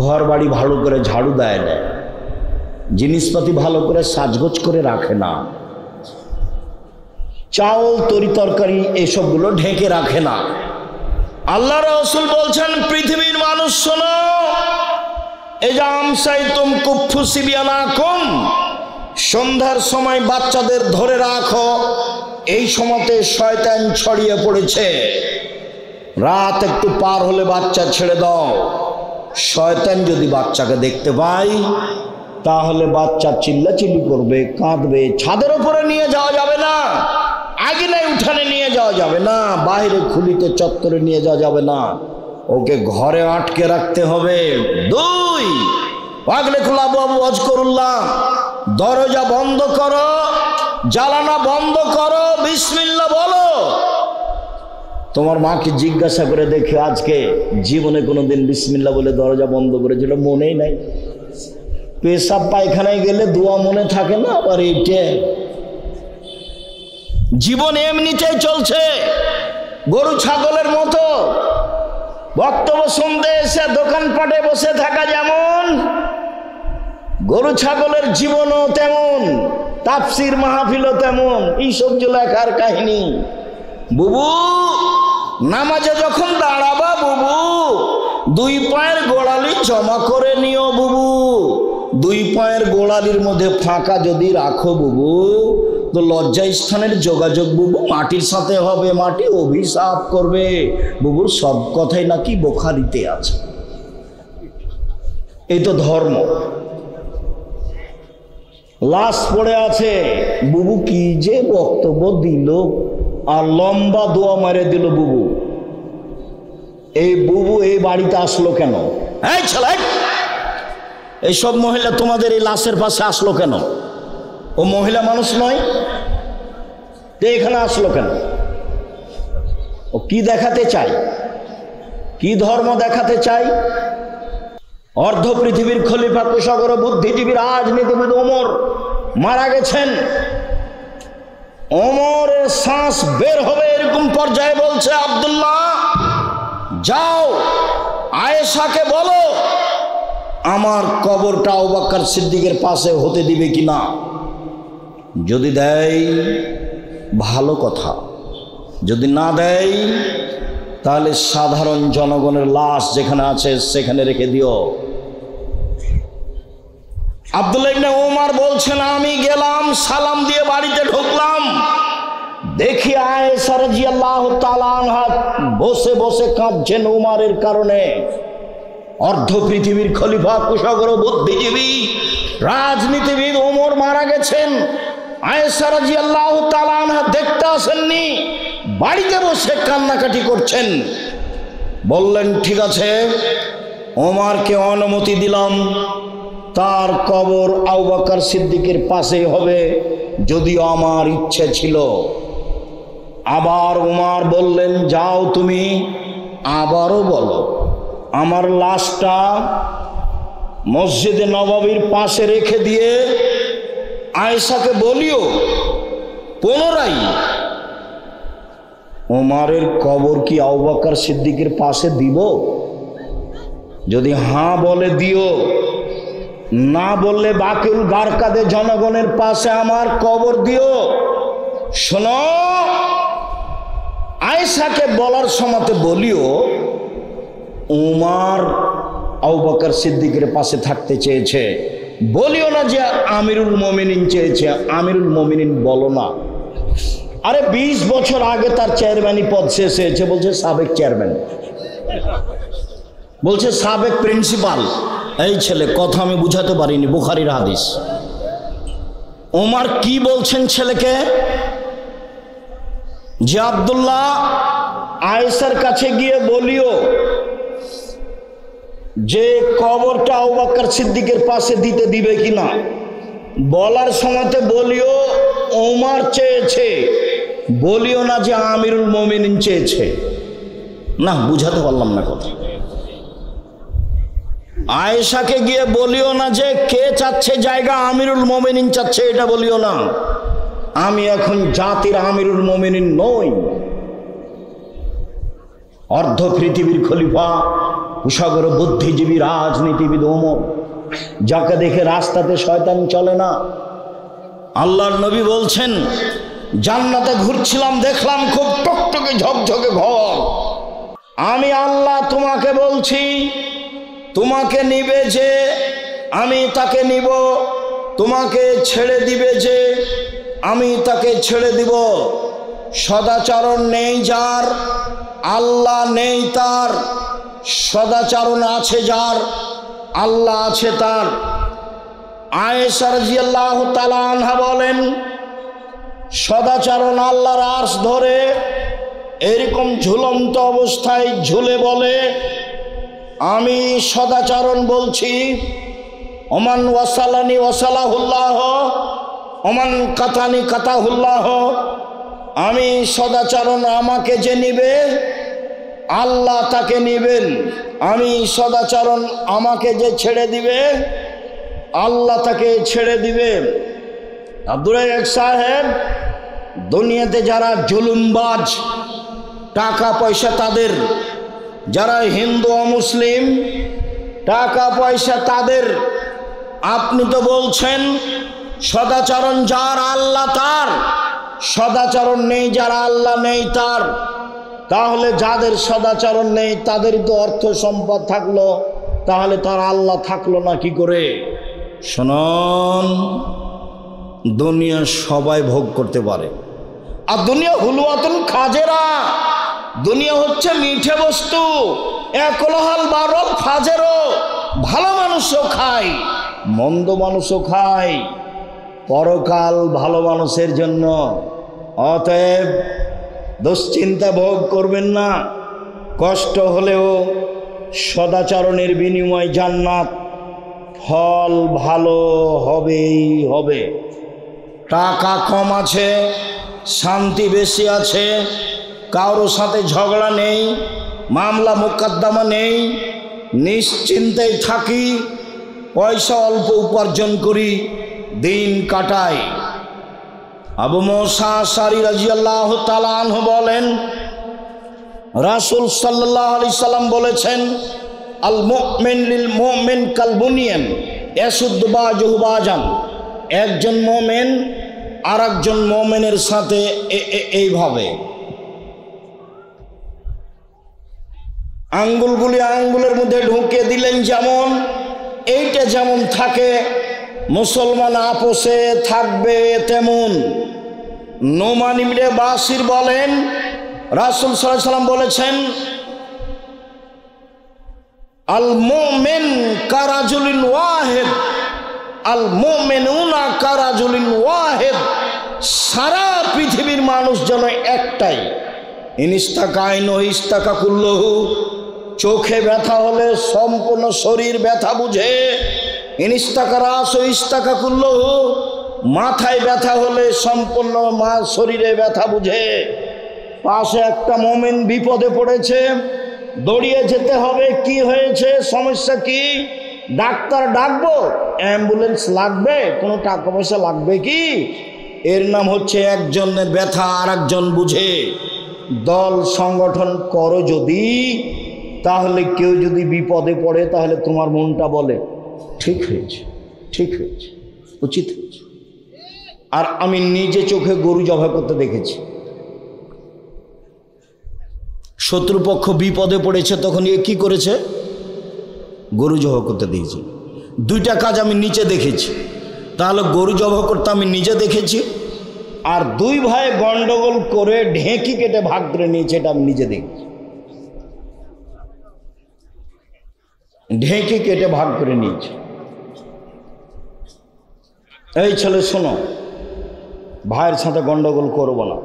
ঘর বাড়ি ভালো করে ঝাড়ু দেয় না, জিনিসপাতি ভালো করে সাজগোজ করে রাখে না, চাউল তরি তরকারি এসবগুলো ঢেকে রাখে না। আল্লাহ রাসূল বলছেন, পৃথিবীর মানুষ শোনো, এজামসাইতুম কুফু সিবিয়ানাকুম, সন্ধ্যার সময় বাচ্চাদের ধরে রাখো, এই সময়তে শয়তান ছড়িয়ে পড়েছে। রাত একটু পার হলে বাচ্চা ছেড়ে দাও। শয়তান যদি বাচ্চাকে দেখতে পায় তাহলে বাচ্চা চিল্লাচিল্লি করবে, কাঁদবে। ছাদের উপরে নিয়ে যাওয়া যাবে না, আঙিনায় উঠানে নিয়ে যাওয়া যাবে না, বাইরে খুলিতে চত্বরে নিয়ে যাওয়া যাবে না, ওকে ঘরে আটকে রাখতে হবে। 2 পাগলে খোলা বাবু আজকরুল্লাহ, দরজা বন্ধ করো, জ্বালানা বন্ধ করো, বিসমিল্লাহ বলো। তোমার মাকে জিজ্ঞাসা করে দেখে, আজকে জীবনে কোনোদিন বিসমিল্লাহ বলে দরজা বন্ধ করেছিল? মনেই নাই। পেশাব পায়খানায় গেলে দোয়া মনে থাকে না, আবার এইটা। জীবন এমনিতেই চলছে গরু ছাগলের মতো। বক্তব্য শুনতে এসে দোকানপাটে বসে থাকা যেমন, গরু ছাগলের জীবনও তেমন, তাফসির মাহফিলও তেমন। এইসব লেখার কাহিনী। বুবু নামাজে যখন দাঁড়াবা বুবু, 2 পায়ের গোড়ালি জমা করে নিও বুবু। 2 পায়ের গোড়ালির মধ্যে ফাঁকা যদি রাখো বুবু, তো লজ্জা স্থানের যোগাযোগ বুবু মাটির সাথে হবে, মাটি অভিশাপ করবে। বুবুর সব কথাই নাকি বুখারীতে আছে। এই তো ধর্ম। লাশ পড়ে আছে, বুবু কি যে বক্তব্য দিল, আর লম্বা দোয়া মারে দিল বুবু। এই বুবু এই বাড়িতে আসলো কেন? এই ছেলে, এইসব মহিলা তোমাদের এই লাশের পাশে আসলো কেন? ও মহিলা মানুষ নয়? এখানে আসলো কেন? ও কি দেখাতে চাই? কি ধর্ম দেখাতে চাই? অর্ধ পৃথিবীর খলিফা, কুশাগর বুদ্ধিজীবী, রাজনীতিবিদ ওমর মারা গেছেন। ওমরের শ্বাস বের হবে এরকম পর্যায়ে বলছে, আব্দুল্লাহ যাও আয়েশাকে বলো আমার কবরটা আবু বকর সিদ্দিকের পাশে হতে দিবে কিনা। যদি দেয় ভালো কথা, যদি না দেয় তাহলে সাধারণ জনগণের লাশ যেখানে আছে সেখানে রেখে দিও। আব্দুল্লাহ ইবনে ওমর বলছেন, আমি গেলাম, সালাম দিয়ে বাড়িতে ঢুকলাম, দেখি আয়েশা রাদিয়াল্লাহু তাআলা আনহা বসে বসে কাঁদছেন ওমরের কারণে। অর্ধ পৃথিবীর খলিফা, কুশাগর বুদ্ধিজীবী, রাজনীতিবিদ ওমর মারা গেছেন। আয়েশা রাদিয়াল্লাহু তাআলা আনহা দেখতে আসেননি, বাড়িতে বসে কান্নাকাটি করছেন। বললেন, ঠিক আছে, ওমরকে অনুমতি দিলাম, তার কবর আবু বকর সিদ্দিকের পাশেই হবে, যদিও আমার ইচ্ছে ছিল। আবার ওমর বললেন, যাও তুমি আবারও বলো আমার লাশটা মসজিদে নববীর পাশে রেখে দিয়ে আয়েশাকে বলিও পুনরায় ওমরের কবর কি আবু বকর সিদ্দিকের পাশে দিব? যদি হ্যাঁ বলে দিও, না বললে বাকিউল গারকাদে জনগণের পাশে আমার কবর দিও। শোনো, আয়েশাকে বলার সময়তে বলিও ওমর আবু বকর সিদ্দিকের পাশে থাকতে চেয়েছে। বলিও না যে আমিরুল মুমিনিন চেয়েছে। আমিরুল মুমিনিন বলো না। আরে 20 বছর আগে তার চেয়ারম্যানই পদ শেষ হয়েছে, বলছে সাবেক চেয়ারম্যান, বলছে সাবেক প্রিন্সিপাল। এই ছেলে, কথা আমি বুঝাতে পারিনি, বুখারীর হাদিস। ওমর কি বলছেন ছেলেকে? যে আব্দুল্লাহ আয়েশার কাছে গিয়ে বলিও যে কবরটা আবু বকর সিদ্দিকের পাশে দিতে দিবে কিনা। বলার সময়তে বলিও ওমর চেয়েছে, বলিও না যে আমিরুল মুমিনিন চেয়েছে। না, বুঝাতে পারলাম না কথা। আয়েশাকে গিয়ে বলিও না যে কে চাচ্ছে জায়গা, আমিরুল মুমিনিন চাচ্ছে, এটা বলিও না। আমি এখন জাতির আমিরুল মুমিনিন নই। অর্ধ পৃথিবীর খলিফা, কুশাগর বুদ্ধিজীবী রাজনীতিবিদ ওমর, যাকে দেখে রাস্তাতে শয়তান চলে না। আল্লাহর নবী বলছেন, জান্নাতে ঘুরছিলাম, দেখলাম খুব টকটকে ঝকঝকে ঘর। আমি আল্লাহ তোমাকে বলছি, তোমাকে নিবে যে আমি তাকে নিব, তোমাকে ছেড়ে দিবে যে আমি তাকে ছেড়ে দিব। সদাচরণ নেই যার, আল্লাহ নেই তার। সদাচরণ আছে যার, আল্লাহ আছে তার। আয়েশা রাদিয়াল্লাহু তাআলা আনহা বলেন, সদাচরণ আল্লাহর আরশ ধরে এরকম ঝুলন্ত অবস্থায় ঝুলে বলে, আমি সদাচরণ বলছি, ওমান ওয়াসালানি ওয়াসালাহুল্লাহ, ওমান কাতানি কাতাহুল্লাহ। আমি সদাচরণ, আমাকে যে নিবে আল্লাহ তাকে নিবেন। আমি সদাচরণ, আমাকে যে ছেড়ে দিবে আল্লাহ তাকে ছেড়ে দিবে। আব্দুর রাজ্জাক সাহেব, দুনিয়াতে যারা জুলুমবাজ, টাকা পয়সা তাদের, যারা হিন্দু অমুসলিম, টাকা পয়সা তাদের। আপনি তো বলছেন সদাচরণ যার, আল্লাহ তার। সদাচরণ নেই যার, আল্লাহ নেই তার। তাহলে যাদের সদাচরণ নেই তাদেরই তো অর্থ সম্পদ থাকলো, তাহলে তার আল্লাহ থাকলো না কি করে? শুনুন, দুনিয়া সবাই ভোগ করতে পারে, আর দুনিয়া হুলুয়াতুল খাজেরা। দুনিয়া হচ্ছে মিঠে বস্তু, একলহাল বারল ফাজেরও। ভালো মানুষও খায়, মন্দ মানুষও খায়। পরকাল ভালো মানুষের জন্য। অতএব দুশ্চিন্তা ভোগ করবেন না। কষ্ট হলেও সদাচরণের বিনিময় জান্নাত, ফল ভালো হবেই হবে। টাকা কম আছে, শান্তি বেশি আছে, কারো সাথে ঝগড়া নেই, মামলা মোকদ্দমা নেই, নিশ্চিন্তায় থাকি, পয়সা অল্প উপার্জন করি, দিন কাটাই। আবু মুসা আশআরী রাদিয়াল্লাহু তাআলা আনহু বলেন, রাসূল সাল্লাল্লাহু আলাইহি সাল্লাম বলেছেন, আল মুমিন লিল মুমিন কাল বুনিয়ান ইয়াসুদ্দু বাযুহু বাযান। একজন মুমিন আর একজন মুমিনের সাথে এইভাবে আঙ্গুলগুলি আঙ্গুলের মধ্যে ঢুকিয়ে দিলেন, যেমন এইটা যেমন থাকে, মুসলমান আপোষে থাকবে তেমন। নোমান ইবনে বাশির বলেন, রাসূল সাল্লাল্লাহু আলাইহি সাল্লাম বলেছেন, আল মুমিন কারাজুলিন ওয়াহিদ, আল মুমিনুনা কারাজুলিন ওয়াহিদ। সারা পৃথিবীর মানুষ যেন একটাই। ইনিস্তাকাইন ইস্তাকা কুল্লহু। চোখে ব্যথা হলে সম্পূর্ণ শরীর ব্যথা বুঝে। ইনিস্তাকা রাস ইস্তাকা কুল্লহু। মাথায় ব্যথা হলে সম্পূর্ণ শরীরে ব্যথা বুঝে। পাশে একটা মুমিন বিপদে পড়েছে, দৌড়িয়ে যেতে হবে। কি হয়েছে, সমস্যা কি? ডাক্তার ডাকবো? অ্যাম্বুলেন্স লাগবে? কোনো টাকা পয়সা লাগবে কি? এর নাম হচ্ছে একজনের ব্যথা আর একজন বুঝে। দল সংগঠন করো যদি, তাহলে কেউ যদি বিপদে পড়ে তাহলে তোমার মনটা বলে ঠিক হয়েছে, ঠিক হয়েছে, উচিত হয়েছে। আর আমি নিজে চোখে গরু জবাই করতে দেখেছি। শত্রুপক্ষ বিপদে পড়েছে, তখন এ কি করেছে? গরু জবাই করতে দিয়েছে। দুইটা কাজ আমি নিচে দেখেছি। তাহলে গরু জবাই করতে আমি নিজে দেখেছি, আর দুই ভাই গন্ডগোল করে ঢেঁকি কেটে ভাগ করে নিয়েছে, এটা আমি নিজে দেখেছি। ঢেঁকি কেটে ভাগ করে নিয়েছে। এই ছেলে শোনো, ভাইয়ের সাথে গন্ডগোল করবো না,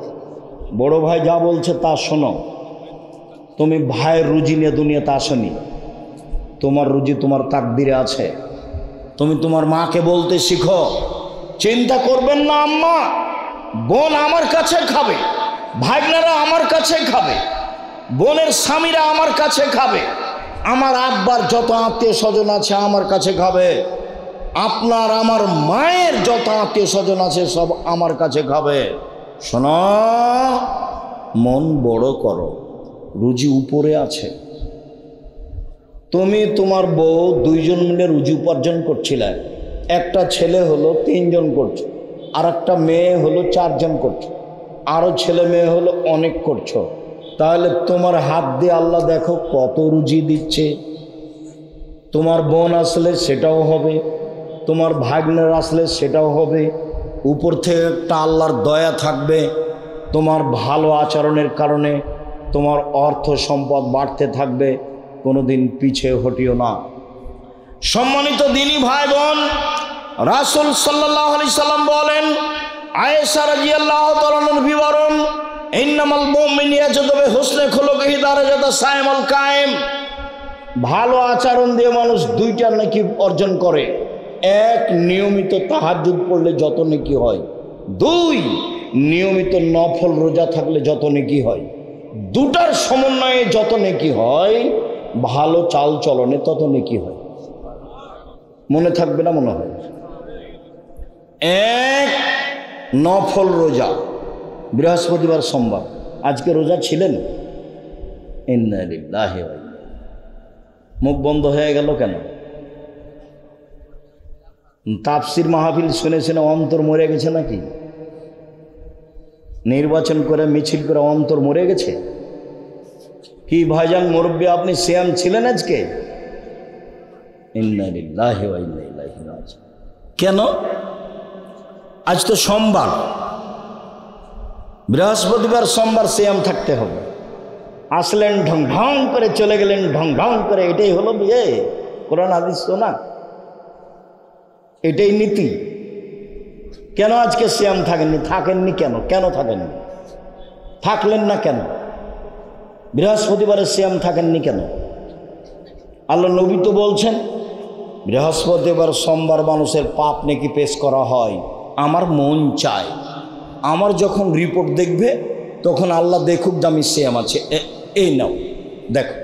বড় ভাই যা বলছে তা শোনো। তুমি ভাইয়ের রুজি নিয়ে দুনিয়াতে আসনি, তোমার রুজি তোমার তাকদিরে আছে। তুমি তোমার মাকে বলতে শিখো, চিন্তা করবেন না আম্মা, বোন আমার কাছে খাবে, ভাগনারা আমার কাছে খাবে, বোনের স্বামীরা আমার কাছে খাবে, আমার আব্বার যত আত্মীয় স্বজন আছে আমার কাছে খাবে, আপনার আমার মায়ের যত আত্মীয় স্বজন আছে সব আমার কাছে খাবে। শোনো, মন বড় করো, রুজি উপরে আছে। তুমি তোমার বউ দুইজন মিলে রুজি উপার্জন করছিলে, একটা ছেলে হলো 3 জন করছো, আর একটা মেয়ে হলো 4 জন করছো, আরও ছেলে মেয়ে হলো অনেক করছো। তাহলে তোমার হাত দিয়ে আল্লাহ দেখো কত রুজি দিচ্ছে। তোমার বোন আসলে সেটাও হবে, তোমার ভাগ্নের আসলে সেটাও হবে। উপর থেকে একটা আল্লাহর দয়া থাকবে, তোমার ভালো আচরণের কারণে তোমার অর্থ সম্পদ বাড়তে থাকবে, কোনোদিন পিছিয়ে হটিও না। সম্মানিত দিনী ভাই বোন, রাসূল সাল্লাল্লাহু আলাইহি সাল্লাম বলেন, আয়েশা রাদিয়াল্লাহু তাআলার বিবরণ, ইন্নামাল মুমিনু ইয়াজদু বিহুসনি খুলুকিহি দারাজাতা সাইমুল কায়েম। ভালো আচরণ দিয়ে মানুষ 2টা নেকি অর্জন করে। 1, নিয়মিত তাহাজ্জুদ পড়লে যত নেকি হয়। 2, নিয়মিত নফল রোজা থাকলে যত নেকি হয়। 2টার সমন্বয়ে যত নেকি হয়, ভালো চাল চলনে তত নেকি হয়। মনে থাকবে না মনে হয়? 1, নফল রোজা, বৃহস্পতিবার সোমবার। আজকে রোজা ছিলেন? ইন্না লিল্লাহি ওয়া ইন্না ইলাইহি। মুখ বন্ধ হয়ে গেল কেন? তাফসির মাহফিল শুনে শুনে অন্তর মরে গেছে নাকি? নির্বাচন করে মিছিল করে অন্তর মরে গেছে কি? ভাইজান মুরব্বী, আপনি সিয়াম ছিলেন আজকে? ইন্না লিল্লাহি ওয়া ইন্না ইলাইহি রাজিউন। কেন? আজ তো সোমবার, বৃহস্পতিবার সোমবার সিয়াম থাকতে হবে। আসলেন ঢং ঢং করে, চলে গেলেন ঢং ঢং করে। এটাই হলো বিয়ে? কোরআন হাদিস তো না, এটাই নীতি। কেন আজকে সিয়াম থাকেননি? থাকেননি কেন? কেন থাকেননি? থাকলেন না কেন? বৃহস্পতিবারে সিয়াম থাকেননি কেন? আল্লাহ নবী তো বলছেন, বৃহস্পতিবার সোমবার মানুষের পাপ নাকি পেশ করা হয়। আমার মন চায়, আমার যখন রিপোর্ট দেখবে তখন আল্লাহ দেখুক দামি সিয়াম আছে, এই নাও দেখো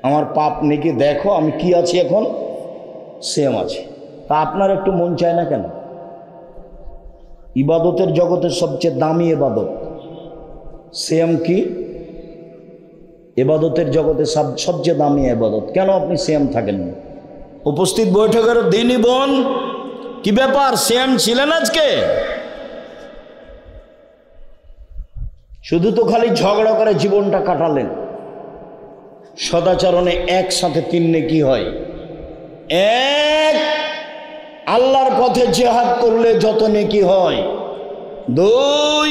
আমার পাপ নাকি, দেখো আমি কি আছি এখন, সিয়াম আছে। তা আপনার একটু মন চায় না কেন? ইবাদতের জগতের সবচেয়ে দামি ইবাদত সিয়াম। কি ইবাদতের জগতে সবচেয়ে দামি ইবাদত, কেন আপনি সিয়াম থাকেন? উপস্থিত বৈঠকের দিনই বোন, কি ব্যাপার, সিয়াম ছিলেন আজকে? শুধু তো খালি ঝগড়া করে জীবনটা কাটালেন। সদাচরণে একসাথে 3 নেকি হয়। 1, আল্লাহর পথে জিহাদ করলে যত নেকি হয়। 2,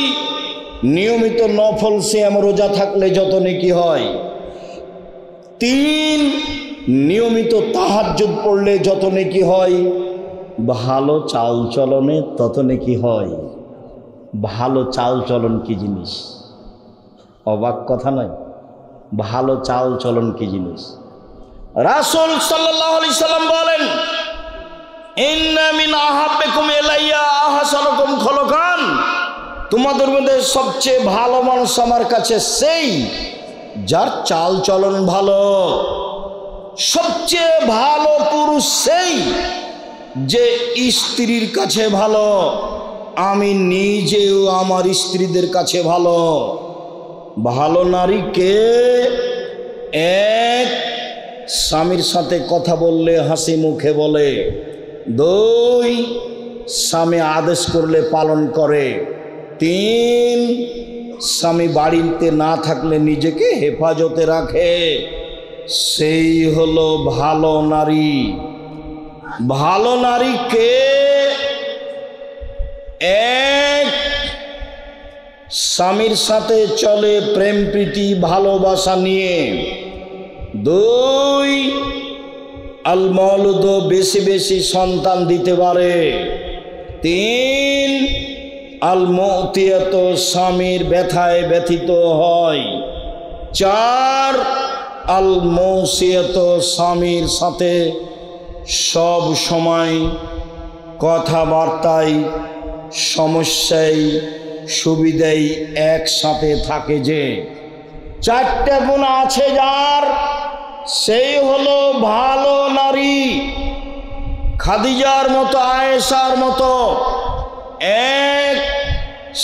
নিয়মিত নফল সিয়াম রোজা থাকলে যত নেকি হয়। 3, নিয়মিত তাহাজ্জুদ পড়লে যত নেকি হয়। ভালো চাল চলনে তত নেকি হয়। ভালো চাল চলন কি জিনিস? অবাক কথা নয়? ভালো চাল চলন কি জিনিস? রাসূল সাল্লাল্লাহু আলাইহি সাল্লাম বলেন, ইন্না মিন আহাব্বিকুম ইলাইয়া আহসানুকুম খুলুকান। তোমাদের মধ্যে সবচেয়ে ভালো মানুষ আমার কাছে সেই যার চাল চলন ভালো। সবচেয়ে ভালো পুরুষ সেই যে স্ত্রীর কাছে ভালো। আমি নিজেও আমার স্ত্রীদের কাছে ভালো। ভালো নারীকে 1, স্বামীর সাথে কথা বললে হাসি মুখে বলে। 2, স্বামী আদেশ করলে পালন করে। 3, স্বামী বাড়িতে না থাকলে নিজেকে হেফাজতে রাখে। সেই হলো ভালো নারী। ভালো নারীকে 1, স্বামীর সাথে চলে প্রেম প্রীতি ভালোবাসা নিয়ে। 2, আল মওলুদ বেশি বেশি সন্তান দিতে পারে। 3, আল মুতিয়াত স্বামীর ব্যথায় ব্যথিত হয়। 4 আল মুসিয়াত স্বামীর সাথে সব সময় কথাবার্তায় সমস্যায় সুবিধাই একসাথে থাকে। যে 4টে গুণ আছে যার, সেই হলো ভালো নারী। খাদিজার মতো, আয়েশার মতো এক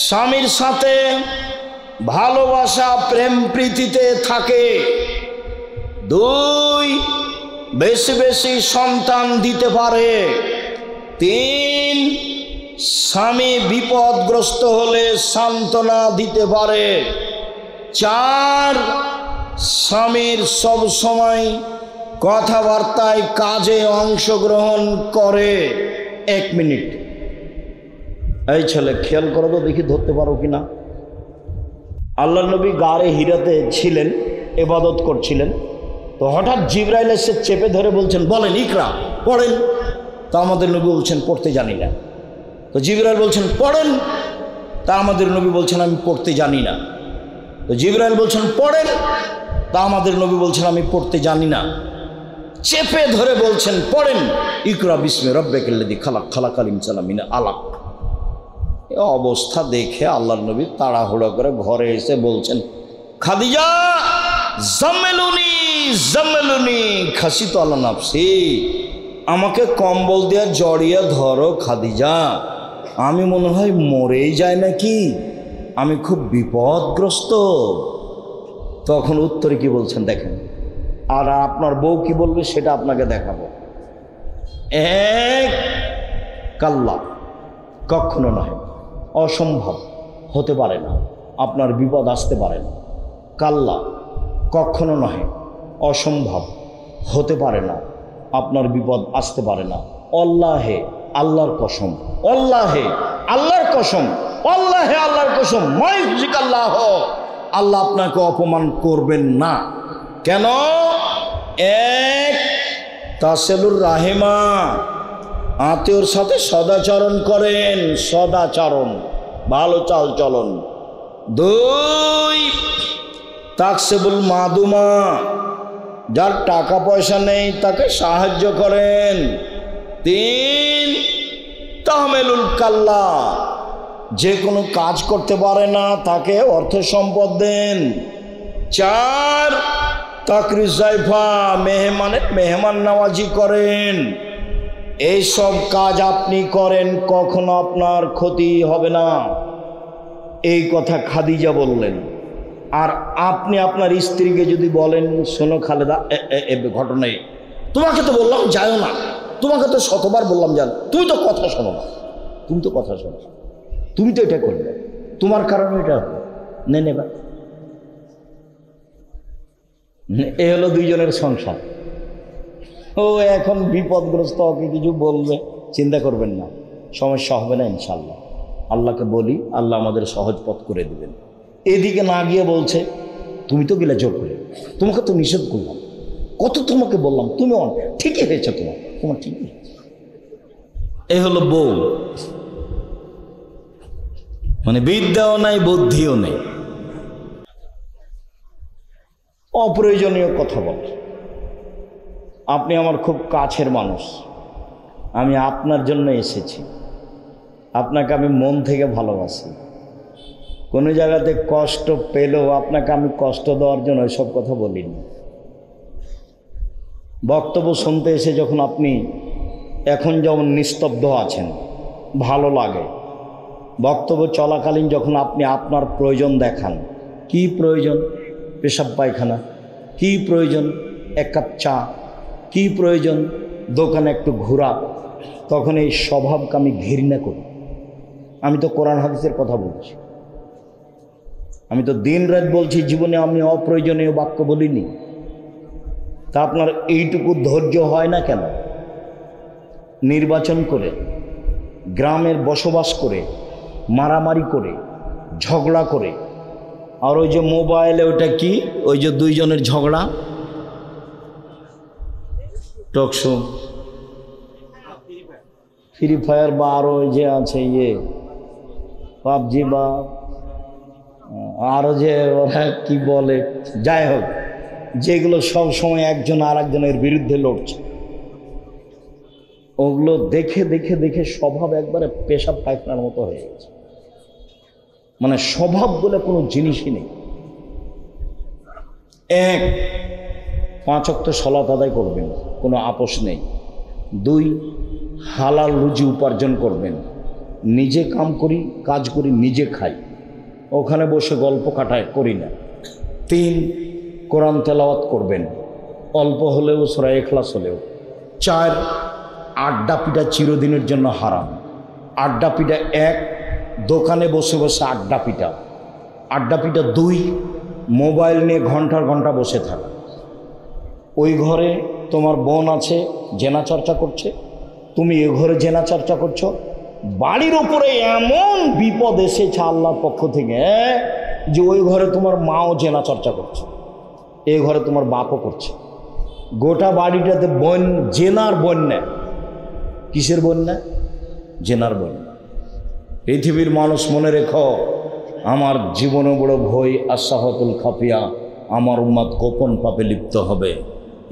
স্বামীর সাথে ভালোবাসা প্রেম প্রীতিতে থাকে। 2 বেশি বেশি সন্তান দিতে পারে। 3 স্বামী বিপদগ্রস্ত হলে সান্ত্বনা দিতে পারে। 4 স্বামীর সব সময় কথাবার্তায় কাজে অংশগ্রহণ করে। 1 মিনিট, এই ছেলে খেয়াল করো তো দেখি ধরতে পারো কিনা। আল্লাহ নবী গারে হিরাতে ছিলেন, ইবাদত করছিলেন, তো হঠাৎ জিবরাইল এসে চেপে ধরে বলছেন, বলেন ইকরা, পড়েন। তা আমাদের নবী বলছেন পড়তে জানি না। তো জিবরাইল বলছেন পড়েন। তা আমাদের নবী বলছেন আমি পড়তে জানি না। তো জিবরাইল বলছেন পড়েন। তা আমাদের নবী বলছেন আমি পড়তে জানি না। চেপে ধরে বলছেন পড়েন, ইকরা বিস্মি রব্বিকাল্লাযী খালাক, খালাকাল ইনসানা মিন আলাক। এই অবস্থা দেখে আল্লাহর নবী তাড়াহুড়ো করে ঘরে এসে বলছেন, খাদিজা জাম্মেলুনি জাম্মেলুনি খাসিতু আলা নাফসি, আমাকে কম্বল দিয়ে জড়িয়ে ধরো খাদিজা, আমি মনে হয় মরেই যায় নাকি, আমি খুব বিপদগ্রস্ত। তখন উত্তরে কি বলছেন দেখেন, আর আপনার বউ কি বলবে সেটা আপনাকে দেখাবো। কাল্লা, কখনো নয়, অসম্ভব, হতে পারে না, আপনার বিপদ আসতে পারে না। কাল্লা, কখনো নয়, অসম্ভব, হতে পারে না, আপনার বিপদ আসতে পারে না। আল্লাহে, আল্লাহর কসম, আল্লাহে, আল্লাহর কসম, আল্লাহে, আল্লাহর কসম, মাইজিক আল্লাহ, আল্লাহ আপনাকে অপমান করবেন না। কেন? 1 তাসেলুর রাহিমা, আত্মীয়র সাথে সদাচরণ করেন, সদাচরণ, ভালো চাল চলন। 2 তাকসেবুল মাদুমা, যার টাকা পয়সা নেই তাকে সাহায্য করেন। 3 তাহমেলুল কাল্লা, যে কোনো কাজ করতে পারে না তাকে অর্থ সম্পদ দেন। 4 তাকরিজ জাইফা, মেহমানের মেহমান নওয়াজি করেন। এই সব কাজ আপনি করেন, কখনো আপনার ক্ষতি হবে না। এই কথা খাদিজা বললেন। আর আপনি আপনার স্ত্রীকে যদি বলেন, শোনো খালেদা, ঘটনায় তোমাকে তো বললাম যাও না, তোমাকে তো শতবার বললাম যান, তুমি তো কথা শোনো না, তুমি তো কথা শোনো না, তুমি তো এটা করবে, তোমার কারণে এটা হবে, নেবা। এ হলো 2 জনের সংসার। ও এখন বিপদগ্রস্ত, ওকে কিছু বলবে, চিন্তা করবেন না, সমস্যা হবে না ইনশাল্লাহ। আল্লাহকে বলি, আল্লাহ আমাদের সহজ পথ করে দেবেন। এদিকে না গিয়ে বলছে, তুমি তো গেলে জোর করে, তোমাকে তো নিষেধ করলাম, কত তোমাকে বললাম, তুমি ঠিকই হয়েছে, তোমার ঠিকই। এ হলো বউ, মানে বিদ্যাও নাই, বুদ্ধিও নেই, অপ্রয়োজনীয় কথা বলে। আপনি আমার খুব কাছের মানুষ, আমি আপনার জন্য এসেছি, আপনাকে আমি মন থেকে ভালোবাসি। কোনো জায়গাতে কষ্ট পেলেও আপনাকে আমি কষ্ট দেওয়ার জন্য এসব কথা বলিনি। বক্তব্য শুনতে এসে যখন আপনি এখন যেমন নিস্তব্ধ আছেন, ভালো লাগে। বক্তব্য চলাকালীন যখন আপনি আপনার প্রয়োজন দেখান, কি প্রয়োজন, পেশাব পায়খানা, কি প্রয়োজন, 1 কাপ চা, কি প্রয়োজন, দোকানে একটু ঘোরা, তখন এই স্বভাবকে আমি ঘৃণা করি। আমি তো কোরআন হাদিসের কথা বলছি, আমি তো দিন রাত বলছি, জীবনে আমি অপ্রয়োজনীয় বাক্য বলিনি। তা আপনার এইটুকু ধৈর্য হয় না কেন? নির্বাচন করে, গ্রামের বসবাস করে, মারামারি করে, ঝগড়া করে, আর ওই যে মোবাইলে ওটা কি, ওই যে 2 জনের ঝগড়া, টকশো, ফ্রি ফায়ার, বা আরও ওই যে আছে পাবজি বা আরও যে ওরা কি বলে, যাই হোক, যেগুলো সব সময় একজন আর একজনের বিরুদ্ধে লড়ছে, ওগুলো দেখে দেখে দেখে স্বভাব একবারে পেশাব পায়খানার মতো হয়ে গেছে। মানে স্বভাব বলে কোনো জিনিসই নেই। এক, 5 ওয়াক্ত সালাত আদায় করবেন, কোনো আপোষ নেই। 2, হালাল রুজি উপার্জন করবেন, নিজে কাজ করি, নিজে খাই, ওখানে বসে গল্প কাটায় করি না। 3, কোরআন তেলাওয়াত করবেন, অল্প হলেও সূরা ইখলাস হলেও। 4, আড্ডা পিটা চিরদিনের জন্য হারাম। আড্ডা পিটা 1, দোকানে বসে বসে আড্ডা পিটা। 2, মোবাইল নিয়ে ঘন্টার ঘন্টা বসে থাকা। ওই ঘরে তোমার বোন আছে, জেনা চর্চা করছে, তুমি এ ঘরে জেনা চর্চা করছো। বাড়ির ওপরে এমন বিপদ এসেছে আল্লাহর পক্ষ থেকে যে ওই ঘরে তোমার মাও জেনা চর্চা করছে, এই ঘরে তোমার বাপও করছে। গোটা বাড়িটাতে জেনার বন্যা। কিসের বন্যা? জেনার বন্যা। পৃথিবীর মানুষ মনে রেখো, আমার জীবনে বড় ভয় আশাহতুল খাফিয়া, আমার উম্মত গোপন পাপে লিপ্ত হবে।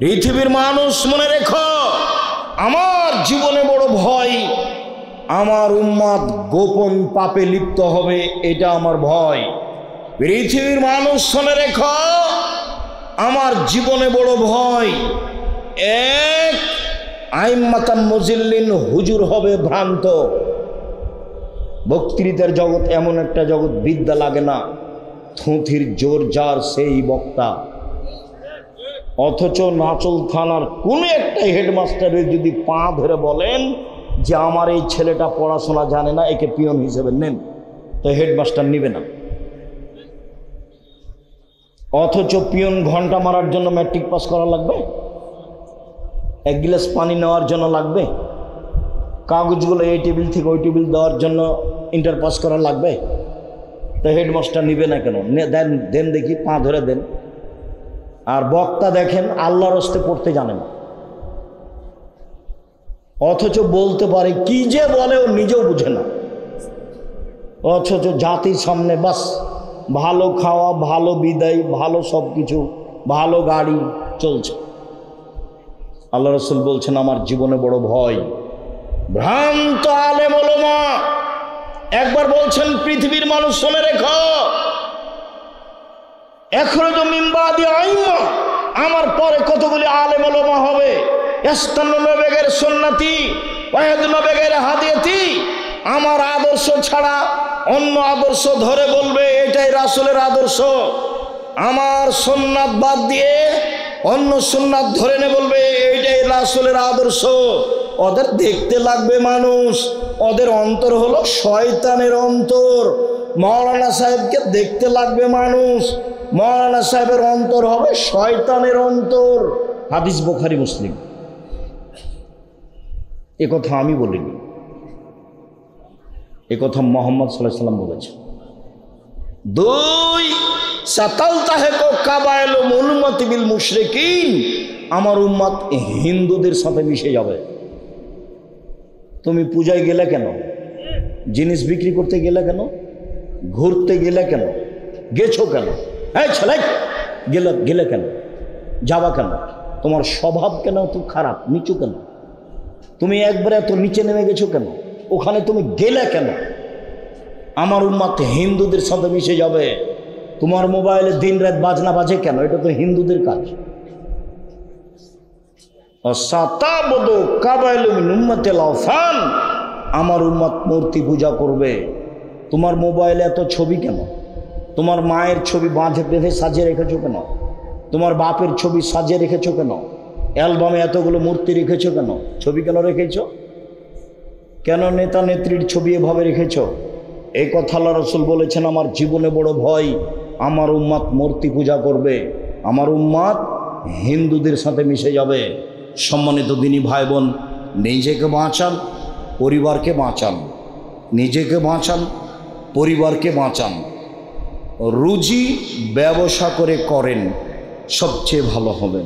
পৃথিবীর মানুষ মনে রেখো, আমার জীবনে বড় ভয়, আমার উম্মত গোপন পাপে লিপ্ত হবে, এটা আমার ভয়। পৃথিবীর মানুষ মনে রেখো, আমার জীবনে বড় ভয়, এক, আইম্মাতান মুজিল্লিন, হুজুর হবে ভ্রান্ত। বক্তৃতার জগৎ এমন একটা জগৎ, বিদ্যা লাগে না, থুঁথির জোর যার সেই বক্তা। অথচ নাচল থানার কোনো একটা হেডমাস্টারের যদি পা ধরে বলেন যে আমার এই ছেলেটা পড়াশোনা জানে না, একে পিয়ন হিসেবে নেন, তো হেডমাস্টার নিবে না। অথচ পিয়ন ঘন্টা মারার জন্য ম্যাট্রিক পাস করা লাগবে, 1 গ্লাস পানি নেওয়ার জন্য লাগবে, কাগজগুলো এই টেবিল থেকে ওই টেবিল দেওয়ার জন্য ইন্টার পাস করা লাগবে, তো হেডমাস্টার নিবে না কেন? দেন দেখি, পা ধরে দেন। আর বক্তা দেখেন আল্লাহর হস্তে পড়তে জানে না, অথচ বলতে পারে, কি যে বলে ও নিজেও বুঝে না। অথচ জাতির সামনে বাস ভালো খাওয়া, ভালো বিদায়, ভালো সব কিছু, ভালো গাড়ি চলছে। আল্লাহ রাসূল বলছেন, আমার জীবনে বড় ভয় ভ্রান্ত আলেম ওলামা। একবার বলছেন, পৃথিবীর মানুষ শুনে রেখো, এখরজু মিন বাদি আইম্মা, আমার পরে কতগুলি আলেম ওলামা হবে, ইস্তান্নুনা বিগাইরি সুন্নতি ওয়া ইয়াহদুনা বিগাইরি হাদিয়াতি, আমার আদর্শ ছাড়া অন্য আদর্শ ধরে বলবে এটাই রাসূলের আদর্শ, আমার সুন্নাত বাদ দিয়ে অন্য সুন্নাত ধরে নে বলবে এইটাই রাসূলের আদর্শ। ওদের দেখতে লাগবে মানুষ, ওদের অন্তর হলো শয়তানের অন্তর। মাওলানা সাহেবকে দেখতে লাগবে মানুষ, মাওলানা সাহেবের অন্তর হবে শয়তানের অন্তর। হাদিস বুখারী মুসলিম। এ কথা আমি বলিনি, এ কথা মুহাম্মদ সাল্লাল্লাহু আলাইহি ওয়াসাল্লাম বলেছেন। 2, সাতালতাহিকু কাবাইলুল উম্মতি বিল মুশরিকিন, আমার উম্মত হিন্দুদের সাথে মিশে যাবে। তুমি পূজায় গেলে কেন? জিনিস বিক্রি করতে গেলে কেন? ঘুরতে গেলে কেন? গেছো কেন? এই ছেলে গেলে কেন? যাবা কেন? তোমার স্বভাব কেন তো খারাপ, নিচু কেন? তুমি একবারে এত নিচে নেমে গেছো কেন? ওখানে তুমি গেলে কেন? আমার উম্মত হিন্দুদের সাথে মিশে যাবে। তোমার মোবাইলে দিন রাত বাজনা বাজে কেন? এটা তো হিন্দুদের কাজ। আমার উম্মত মূর্তি পূজা করবে। তোমার মোবাইলে এত ছবি কেন? তোমার মায়ের ছবি বেঁধে সাজিয়ে রেখেছো কেন? তোমার বাপের ছবি সাজিয়ে রেখেছো কেন? অ্যালবামে এতগুলো মূর্তি রেখেছো কেন? ছবি কেন রেখেছো? কেন নেতা নেত্রীর ছবি এভাবে রেখেছো? এই কথা আল্লাহ রাসূল বলেছেন, আমার জীবনে বড় ভয়, আমার উম্মত মূর্তি পূজা করবে, আমার উম্মত হিন্দুদের সাথে মিশে যাবে। সম্মানিত দিনী ভাই বোন, নিজেকে বাঁচান, পরিবারকে বাঁচান, নিজেকে বাঁচান, পরিবারকে বাঁচান। রুজি ব্যবসা করে করেন, সবচেয়ে ভালো হবে।